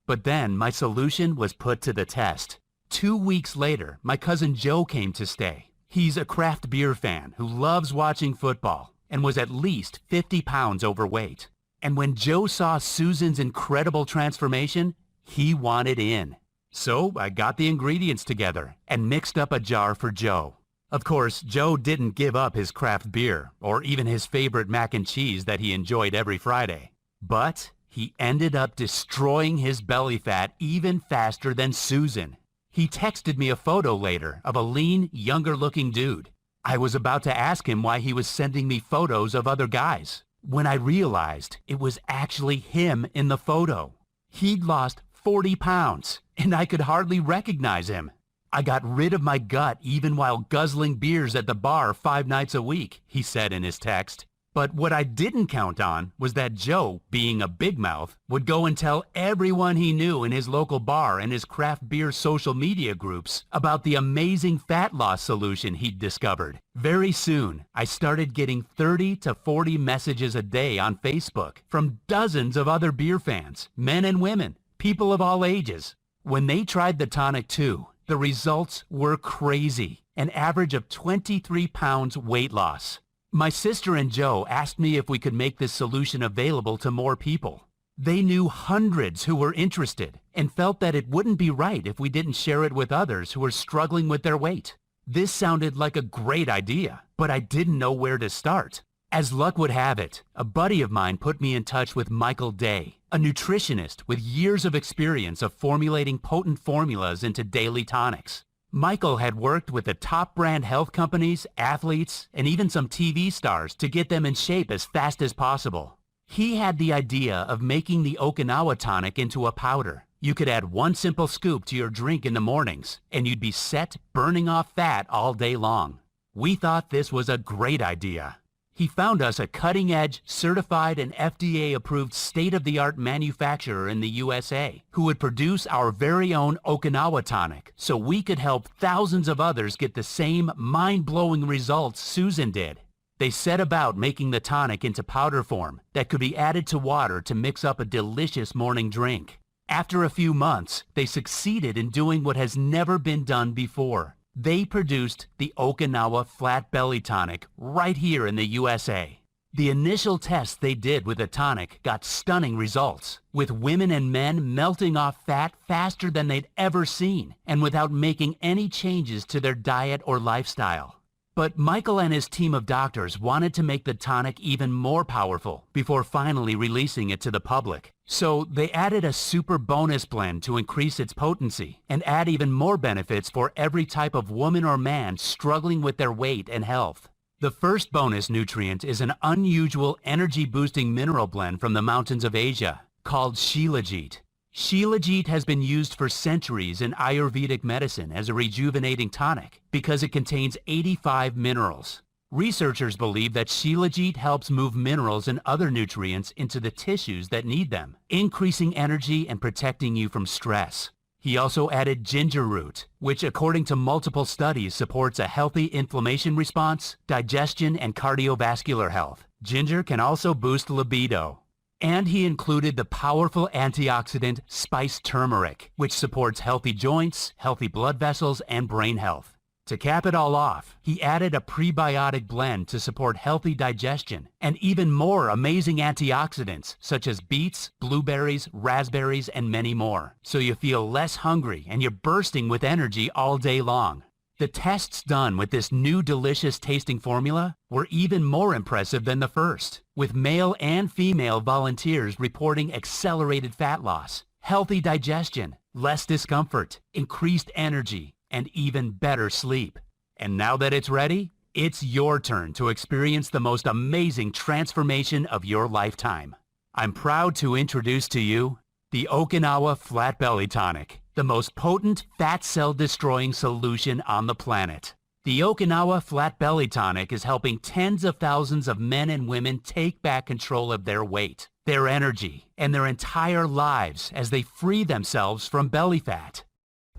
But then my solution was put to the test. 2 weeks later, my cousin Joe came to stay. He's a craft beer fan who loves watching football and was at least 50 pounds overweight. And when Joe saw Susan's incredible transformation, he wanted in. So I got the ingredients together and mixed up a jar for Joe. Of course, Joe didn't give up his craft beer or even his favorite mac and cheese that he enjoyed every Friday. But he ended up destroying his belly fat even faster than Susan. He texted me a photo later of a lean, younger-looking dude. I was about to ask him why he was sending me photos of other guys, when I realized it was actually him in the photo. He'd lost 40 pounds, and I could hardly recognize him. I got rid of my gut even while guzzling beers at the bar 5 nights a week, he said in his text. But what I didn't count on was that Joe, being a big mouth, would go and tell everyone he knew in his local bar and his craft beer social media groups about the amazing fat loss solution he'd discovered. Very soon, I started getting 30 to 40 messages a day on Facebook from dozens of other beer fans, men and women, people of all ages. When they tried the tonic too, the results were crazy, an average of 23 pounds weight loss. My sister and Joe asked me if we could make this solution available to more people. They knew hundreds who were interested and felt that it wouldn't be right if we didn't share it with others who were struggling with their weight. This sounded like a great idea, but I didn't know where to start. As luck would have it, a buddy of mine put me in touch with Michael Day, a nutritionist with years of experience of formulating potent formulas into daily tonics. Michael had worked with the top brand health companies, athletes, and even some TV stars to get them in shape as fast as possible. He had the idea of making the Okinawa tonic into a powder. You could add one simple scoop to your drink in the mornings, and you'd be set burning off fat all day long. We thought this was a great idea. He found us a cutting-edge, certified and FDA-approved state-of-the-art manufacturer in the USA who would produce our very own Okinawa tonic so we could help thousands of others get the same mind-blowing results Susan did. They set about making the tonic into powder form that could be added to water to mix up a delicious morning drink. After a few months, they succeeded in doing what has never been done before. They produced the Okinawa Flat Belly Tonic right here in the USA. The initial tests they did with the tonic got stunning results, with women and men melting off fat faster than they'd ever seen and without making any changes to their diet or lifestyle. But Michael and his team of doctors wanted to make the tonic even more powerful before finally releasing it to the public. So they added a super bonus blend to increase its potency and add even more benefits for every type of woman or man struggling with their weight and health. The first bonus nutrient is an unusual energy-boosting mineral blend from the mountains of Asia called Shilajit. Shilajit has been used for centuries in Ayurvedic medicine as a rejuvenating tonic because it contains 85 minerals. Researchers believe that Shilajit helps move minerals and other nutrients into the tissues that need them, increasing energy and protecting you from stress. He also added ginger root, which according to multiple studies supports a healthy inflammation response, digestion, and cardiovascular health. Ginger can also boost libido. And he included the powerful antioxidant spiced turmeric, which supports healthy joints, healthy blood vessels, and brain health. To cap it all off, he added a prebiotic blend to support healthy digestion and even more amazing antioxidants such as beets, blueberries, raspberries, and many more, so you feel less hungry and you're bursting with energy all day long. The tests done with this new delicious tasting formula were even more impressive than the first, with male and female volunteers reporting accelerated fat loss, healthy digestion, less discomfort, increased energy, and even better sleep. And now that it's ready, it's your turn to experience the most amazing transformation of your lifetime. I'm proud to introduce to you the Okinawa Flat Belly Tonic, the most potent fat cell destroying solution on the planet. The Okinawa Flat Belly Tonic is helping tens of thousands of men and women take back control of their weight, their energy, and their entire lives as they free themselves from belly fat.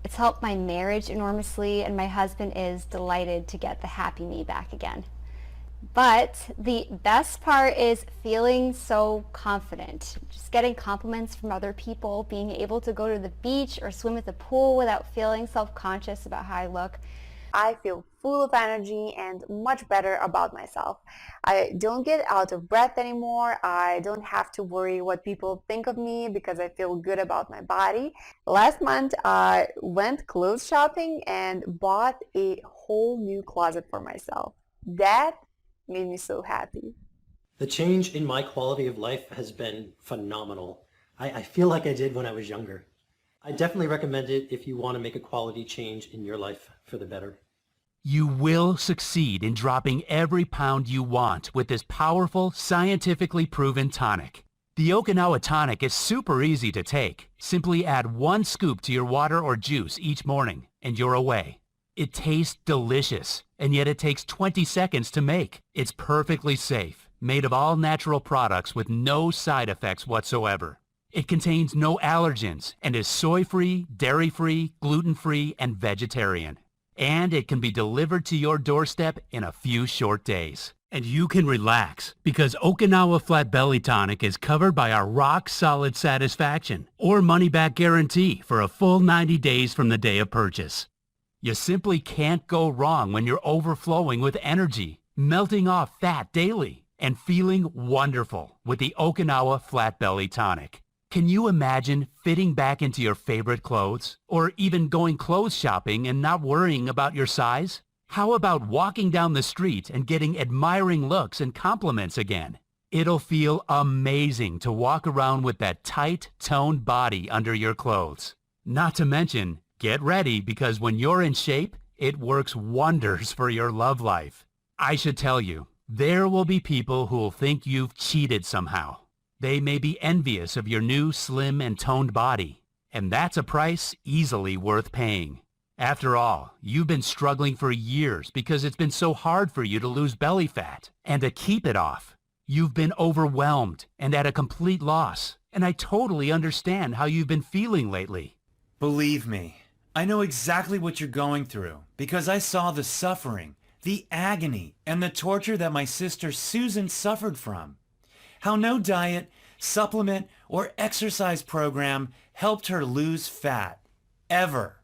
It's helped my marriage enormously, and my husband is delighted to get the happy me back again. But the best part is feeling so confident. Just getting compliments from other people, being able to go to the beach or swim at the pool without feeling self-conscious about how I look. I feel full of energy and much better about myself. I don't get out of breath anymore. I don't have to worry what people think of me because I feel good about my body. Last month, I went clothes shopping and bought a whole new closet for myself. That made me so happy. The change in my quality of life has been phenomenal. I feel like I did when I was younger. I definitely recommend it if you want to make a quality change in your life for the better. You will succeed in dropping every pound you want with this powerful, scientifically proven tonic. The Okinawa tonic is super easy to take. Simply add 1 scoop to your water or juice each morning, and you're away. It tastes delicious, and yet it takes 20 seconds to make. It's perfectly safe, made of all natural products with no side effects whatsoever. It contains no allergens and is soy-free, dairy-free, gluten-free, and vegetarian. And it can be delivered to your doorstep in a few short days. And you can relax because Okinawa Flat Belly Tonic is covered by our rock-solid satisfaction or money-back guarantee for a full 90 days from the day of purchase. You simply can't go wrong when you're overflowing with energy, melting off fat daily, and feeling wonderful with the Okinawa Flat Belly Tonic. Can you imagine fitting back into your favorite clothes? Or even going clothes shopping and not worrying about your size? How about walking down the street and getting admiring looks and compliments again? It'll feel amazing to walk around with that tight, toned body under your clothes. Not to mention, get ready because when you're in shape, it works wonders for your love life. I should tell you, there will be people who will think you've cheated somehow. They may be envious of your new slim and toned body, and that's a price easily worth paying. After all, you've been struggling for years because it's been so hard for you to lose belly fat and to keep it off. You've been overwhelmed and at a complete loss, and I totally understand how you've been feeling lately. Believe me, I know exactly what you're going through because I saw the suffering, the agony, and the torture that my sister Susan suffered from. How no diet, supplement, or exercise program helped her lose fat. Ever.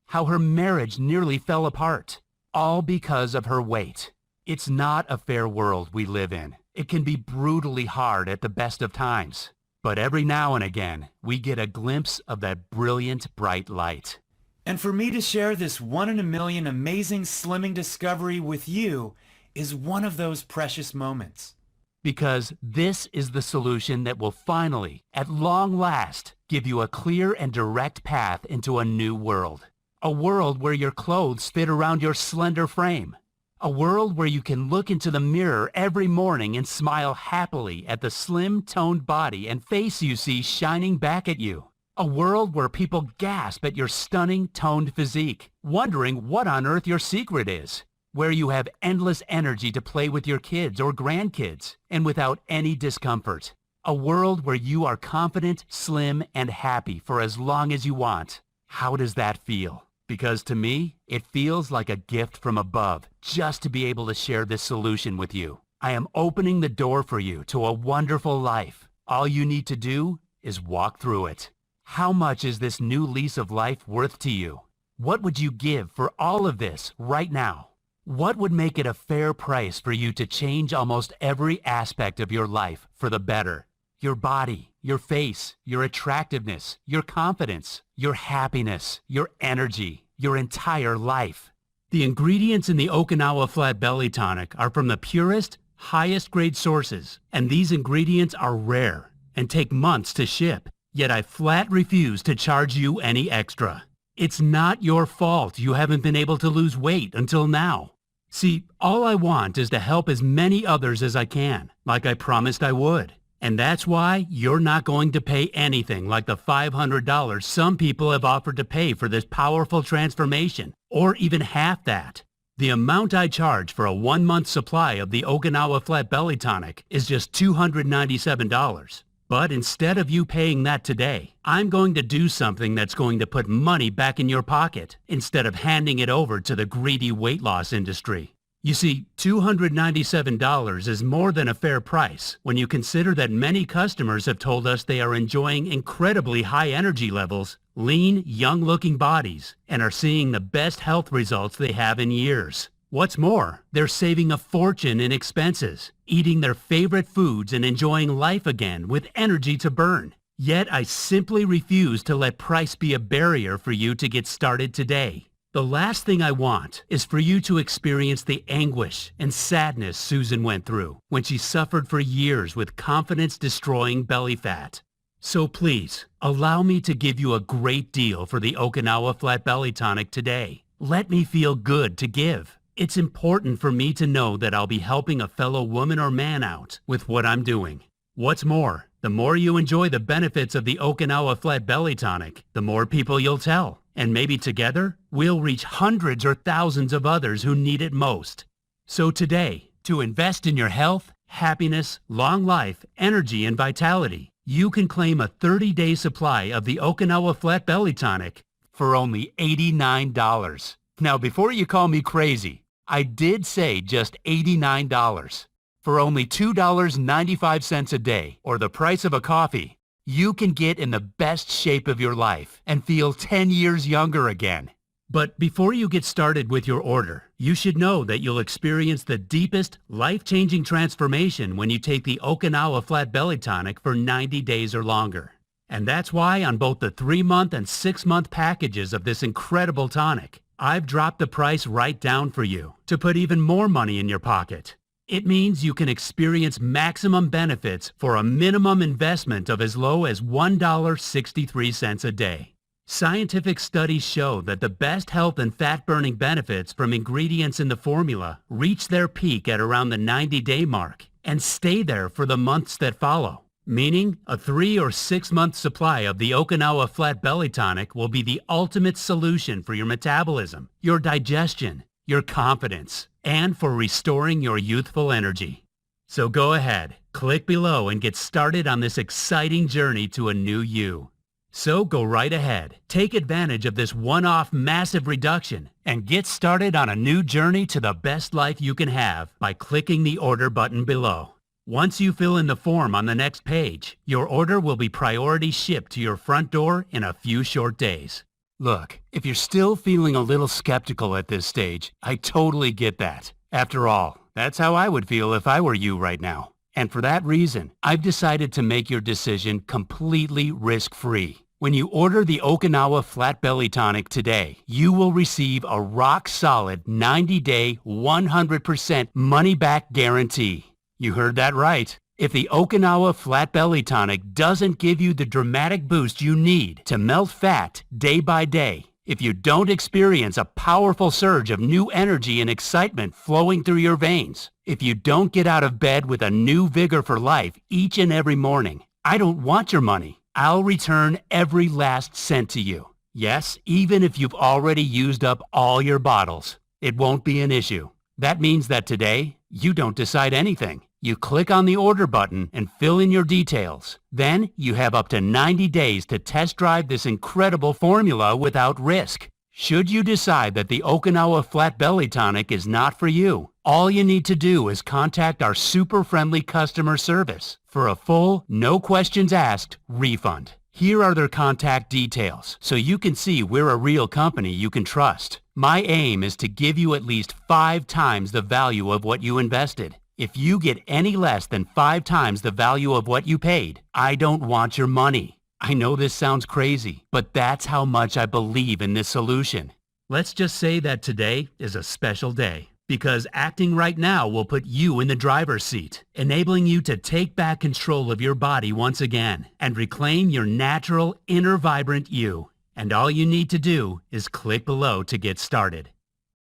How her marriage nearly fell apart, all because of her weight. It's not a fair world we live in. It can be brutally hard at the best of times. But every now and again, we get a glimpse of that brilliant, bright light. And for me to share this 1 in a million amazing slimming discovery with you is one of those precious moments. Because this is the solution that will finally, at long last, give you a clear and direct path into a new world. A world where your clothes fit around your slender frame. A world where you can look into the mirror every morning and smile happily at the slim, toned body and face you see shining back at you. A world where people gasp at your stunning, toned physique, wondering what on earth your secret is. Where you have endless energy to play with your kids or grandkids, and without any discomfort. A world where you are confident, slim, and happy for as long as you want. How does that feel? Because to me, it feels like a gift from above just to be able to share this solution with you. I am opening the door for you to a wonderful life. All you need to do is walk through it. How much is this new lease of life worth to you? What would you give for all of this right now? What would make it a fair price for you to change almost every aspect of your life for the better? Your body, your face, your attractiveness, your confidence, your happiness, your energy, your entire life. The ingredients in the Okinawa Flat Belly Tonic are from the purest, highest grade sources, and these ingredients are rare and take months to ship. Yet I flat refuse to charge you any extra. It's not your fault you haven't been able to lose weight until now. See, all I want is to help as many others as I can, like I promised I would. And that's why you're not going to pay anything like the $500 some people have offered to pay for this powerful transformation, or even half that. The amount I charge for a 1-month supply of the Okinawa Flat Belly Tonic is just $297. But instead of you paying that today, I'm going to do something that's going to put money back in your pocket instead of handing it over to the greedy weight loss industry. You see, $297 is more than a fair price when you consider that many customers have told us they are enjoying incredibly high energy levels, lean, young-looking bodies, and are seeing the best health results they have in years. What's more, they're saving a fortune in expenses, eating their favorite foods and enjoying life again with energy to burn. Yet I simply refuse to let price be a barrier for you to get started today. The last thing I want is for you to experience the anguish and sadness Susan went through when she suffered for years with confidence-destroying belly fat. So please, allow me to give you a great deal for the Okinawa Flat Belly Tonic today. Let me feel good to give. It's important for me to know that I'll be helping a fellow woman or man out with what I'm doing. What's more, the more you enjoy the benefits of the Okinawa Flat Belly Tonic, the more people you'll tell. And maybe together, we'll reach hundreds or thousands of others who need it most. So today, to invest in your health, happiness, long life, energy, and vitality, you can claim a 30-day supply of the Okinawa Flat Belly Tonic for only $89. Now, before you call me crazy, I did say just $89. For only $2.95 a day, or the price of a coffee, you can get in the best shape of your life and feel 10 years younger again. But before you get started with your order, you should know that you'll experience the deepest, life-changing transformation when you take the Okinawa Flat Belly Tonic for 90 days or longer. And that's why on both the 3-month and 6-month packages of this incredible tonic, I've dropped the price right down for you to put even more money in your pocket. It means you can experience maximum benefits for a minimum investment of as low as $1.63 a day. Scientific studies show that the best health and fat-burning benefits from ingredients in the formula reach their peak at around the 90-day mark and stay there for the months that follow, meaning a 3 or 6 month supply of the Okinawa Flat Belly Tonic will be the ultimate solution for your metabolism, your digestion, your confidence, and for restoring your youthful energy. So go ahead, click below and get started on this exciting journey to a new you. So go right ahead, take advantage of this one-off massive reduction, and get started on a new journey to the best life you can have by clicking the order button below. Once you fill in the form on the next page, your order will be priority shipped to your front door in a few short days. Look, if you're still feeling a little skeptical at this stage, I totally get that. After all, that's how I would feel if I were you right now. And for that reason, I've decided to make your decision completely risk-free. When you order the Okinawa Flat Belly Tonic today, you will receive a rock-solid 90-day, 100% money-back guarantee. You heard that right. If the Okinawa Flat Belly Tonic doesn't give you the dramatic boost you need to melt fat day by day, if you don't experience a powerful surge of new energy and excitement flowing through your veins, if you don't get out of bed with a new vigor for life each and every morning, I don't want your money. I'll return every last cent to you. Yes, even if you've already used up all your bottles, it won't be an issue. That means that today, you don't decide anything. You click on the order button and fill in your details. Then you have up to 90 days to test drive this incredible formula without risk. Should you decide that the Okinawa Flat Belly Tonic is not for you, all you need to do is contact our super friendly customer service for a full, no questions asked refund. Here are their contact details so you can see we're a real company you can trust. My aim is to give you at least 5 times the value of what you invested. If you get any less than 5 times the value of what you paid, I don't want your money. I know this sounds crazy, but that's how much I believe in this solution. Let's just say that today is a special day, because acting right now will put you in the driver's seat, enabling you to take back control of your body once again and reclaim your natural, inner vibrant you. And all you need to do is click below to get started.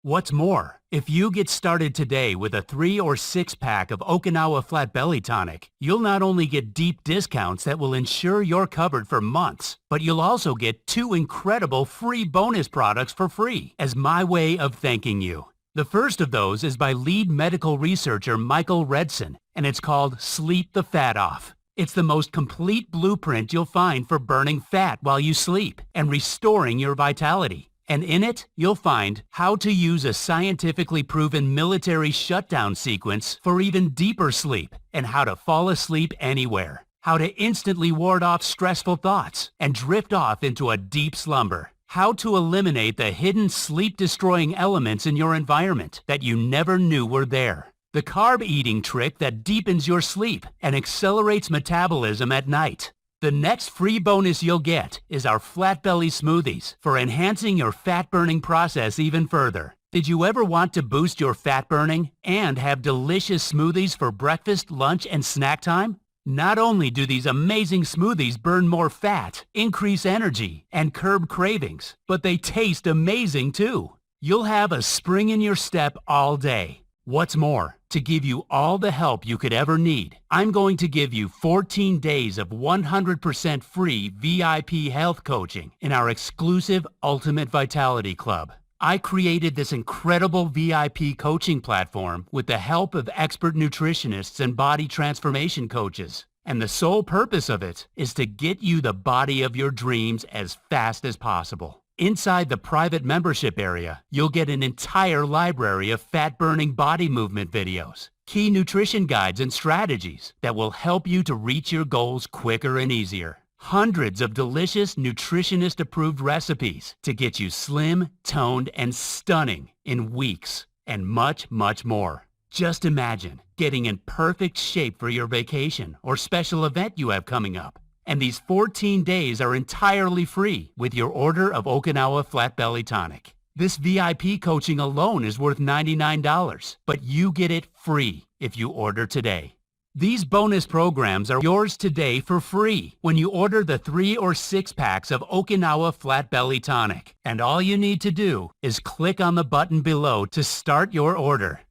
What's more, if you get started today with a 3 or 6 pack of Okinawa Flat Belly Tonic, you'll not only get deep discounts that will ensure you're covered for months, but you'll also get 2 incredible free bonus products for free as my way of thanking you. The first of those is by lead medical researcher Michael Redson, and it's called Sleep the Fat Off. It's the most complete blueprint you'll find for burning fat while you sleep and restoring your vitality. And in it, you'll find how to use a scientifically proven military shutdown sequence for even deeper sleep, and how to fall asleep anywhere, how to instantly ward off stressful thoughts and drift off into a deep slumber, how to eliminate the hidden sleep-destroying elements in your environment that you never knew were there, the carb eating trick that deepens your sleep and accelerates metabolism at night. The next free bonus you'll get is our Flat Belly Smoothies for enhancing your fat-burning process even further. Did you ever want to boost your fat burning and have delicious smoothies for breakfast, lunch, and snack time? Not only do these amazing smoothies burn more fat, increase energy, and curb cravings, but they taste amazing too. You'll have a spring in your step all day. What's more, to give you all the help you could ever need, I'm going to give you 14 days of 100% free VIP health coaching in our exclusive Ultimate Vitality Club. I created this incredible VIP coaching platform with the help of expert nutritionists and body transformation coaches. And the sole purpose of it is to get you the body of your dreams as fast as possible. Inside the private membership area, you'll get an entire library of fat-burning body movement videos, key nutrition guides and strategies that will help you to reach your goals quicker and easier. Hundreds of delicious nutritionist-approved recipes to get you slim, toned, and stunning in weeks, and much, much more. Just imagine getting in perfect shape for your vacation or special event you have coming up. And these 14 days are entirely free with your order of Okinawa Flat Belly Tonic. This VIP coaching alone is worth $99, but you get it free if you order today. These bonus programs are yours today for free when you order the 3 or 6 packs of Okinawa Flat Belly Tonic. And all you need to do is click on the button below to start your order.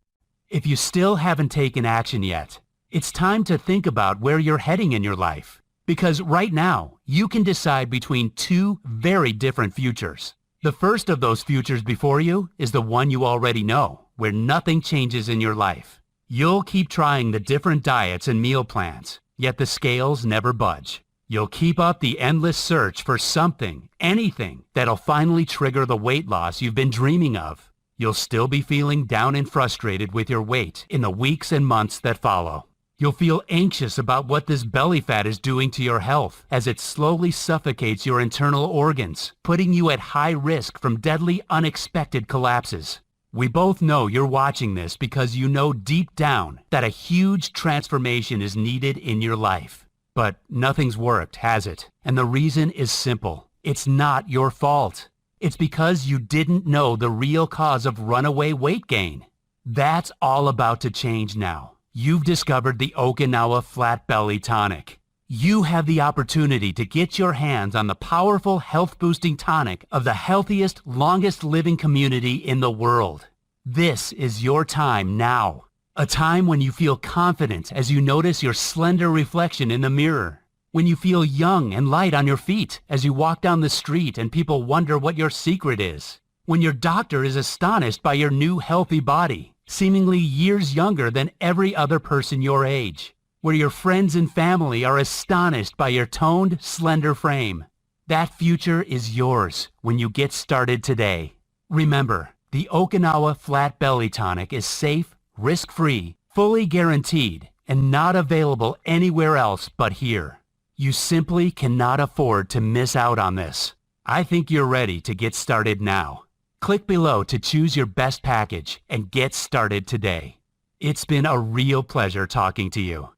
If you still haven't taken action yet, it's time to think about where you're heading in your life. Because right now, you can decide between 2 very different futures. The first of those futures before you is the one you already know, where nothing changes in your life. You'll keep trying the different diets and meal plans, yet the scales never budge. You'll keep up the endless search for something, anything, that'll finally trigger the weight loss you've been dreaming of. You'll still be feeling down and frustrated with your weight in the weeks and months that follow. You'll feel anxious about what this belly fat is doing to your health as it slowly suffocates your internal organs, putting you at high risk from deadly unexpected collapses. We both know you're watching this because you know deep down that a huge transformation is needed in your life. But nothing's worked, has it? And the reason is simple. It's not your fault. It's because you didn't know the real cause of runaway weight gain. That's all about to change now. You've discovered the Okinawa Flat Belly Tonic. You have the opportunity to get your hands on the powerful health-boosting tonic of the healthiest, longest-living community in the world. This is your time now. A time when you feel confident as you notice your slender reflection in the mirror. When you feel young and light on your feet as you walk down the street and people wonder what your secret is. When your doctor is astonished by your new healthy body, seemingly years younger than every other person your age. Where your friends and family are astonished by your toned, slender frame. That future is yours when you get started today. Remember, the Okinawa Flat Belly Tonic is safe, risk-free, fully guaranteed, and not available anywhere else but here. You simply cannot afford to miss out on this. I think you're ready to get started now. Click below to choose your best package and get started today. It's been a real pleasure talking to you.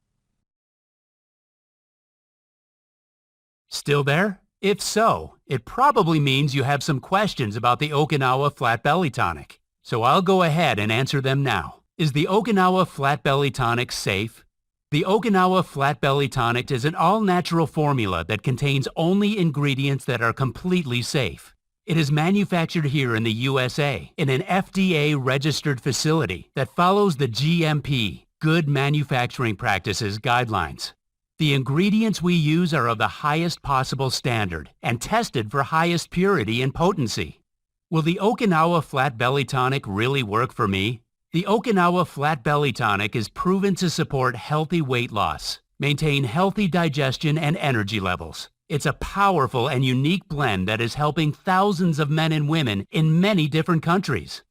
Still there? If so, it probably means you have some questions about the Okinawa Flat Belly Tonic. So I'll go ahead and answer them now. Is the Okinawa Flat Belly Tonic safe? The Okinawa Flat Belly Tonic is an all-natural formula that contains only ingredients that are completely safe. It is manufactured here in the USA in an FDA-registered facility that follows the GMP, Good Manufacturing Practices guidelines. The ingredients we use are of the highest possible standard and tested for highest purity and potency. Will the Okinawa Flat Belly Tonic really work for me? The Okinawa Flat Belly Tonic is proven to support healthy weight loss, maintain healthy digestion and energy levels. It's a powerful and unique blend that is helping thousands of men and women in many different countries.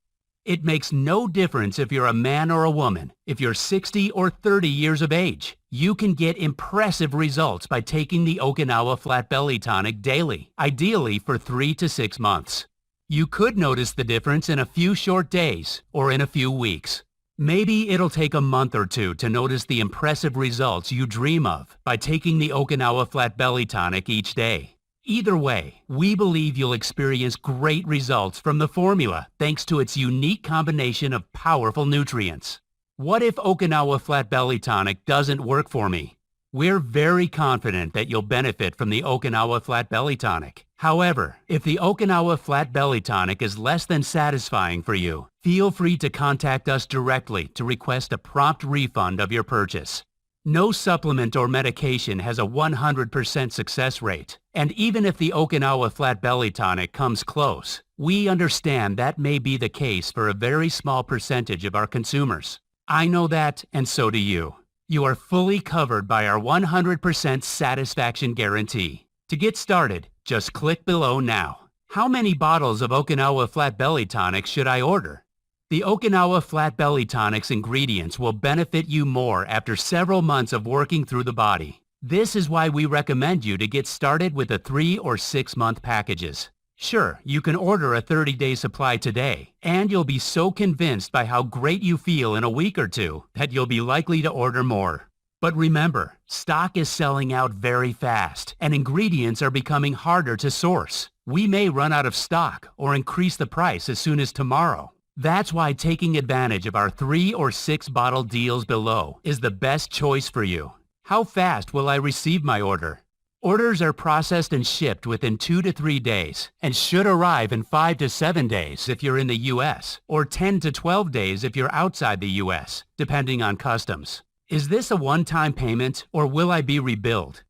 It makes no difference if you're a man or a woman. If you're 60 or 30 years of age, you can get impressive results by taking the Okinawa Flat Belly Tonic daily, ideally for 3 to 6 months. You could notice the difference in a few short days or in a few weeks. Maybe it'll take a month or two to notice the impressive results you dream of by taking the Okinawa Flat Belly Tonic each day. Either way, we believe you'll experience great results from the formula thanks to its unique combination of powerful nutrients. What if Okinawa Flat Belly Tonic doesn't work for me? We're very confident that you'll benefit from the Okinawa Flat Belly Tonic. However, if the Okinawa Flat Belly Tonic is less than satisfying for you, feel free to contact us directly to request a prompt refund of your purchase. No supplement or medication has a 100% success rate, and even if the Okinawa Flat Belly Tonic comes close, we understand that may be the case for a very small percentage of our consumers. I know that, and so do you. You are fully covered by our 100% satisfaction guarantee. To get started, just click below now. How many bottles of Okinawa Flat Belly Tonic should I order? The Okinawa Flat Belly Tonic's ingredients will benefit you more after several months of working through the body. This is why we recommend you to get started with the 3 or 6 month packages. Sure, you can order a 30-day supply today, and you'll be so convinced by how great you feel in a week or two that you'll be likely to order more. But remember, stock is selling out very fast, and ingredients are becoming harder to source. We may run out of stock or increase the price as soon as tomorrow. That's why taking advantage of our 3 or 6 bottle deals below is the best choice for you. How fast will I receive my order? Orders are processed and shipped within 2 to 3 days and should arrive in 5 to 7 days if you're in the U.S. or 10 to 12 days if you're outside the U.S., depending on customs. Is this a one-time payment or will I be rebilled?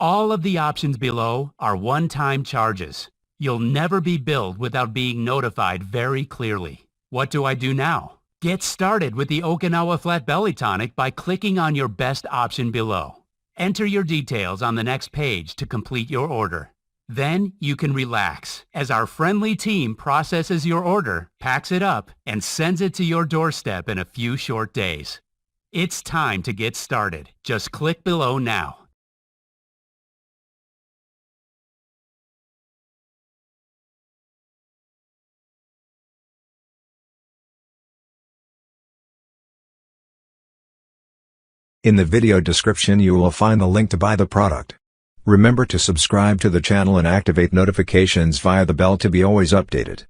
All of the options below are one-time charges. You'll never be billed without being notified very clearly. What do I do now? Get started with the Okinawa Flat Belly Tonic by clicking on your best option below. Enter your details on the next page to complete your order. Then you can relax as our friendly team processes your order, packs it up, and sends it to your doorstep in a few short days. It's time to get started. Just click below now. In the video description you will find the link to buy the product. Remember to subscribe to the channel and activate notifications via the bell to be always updated.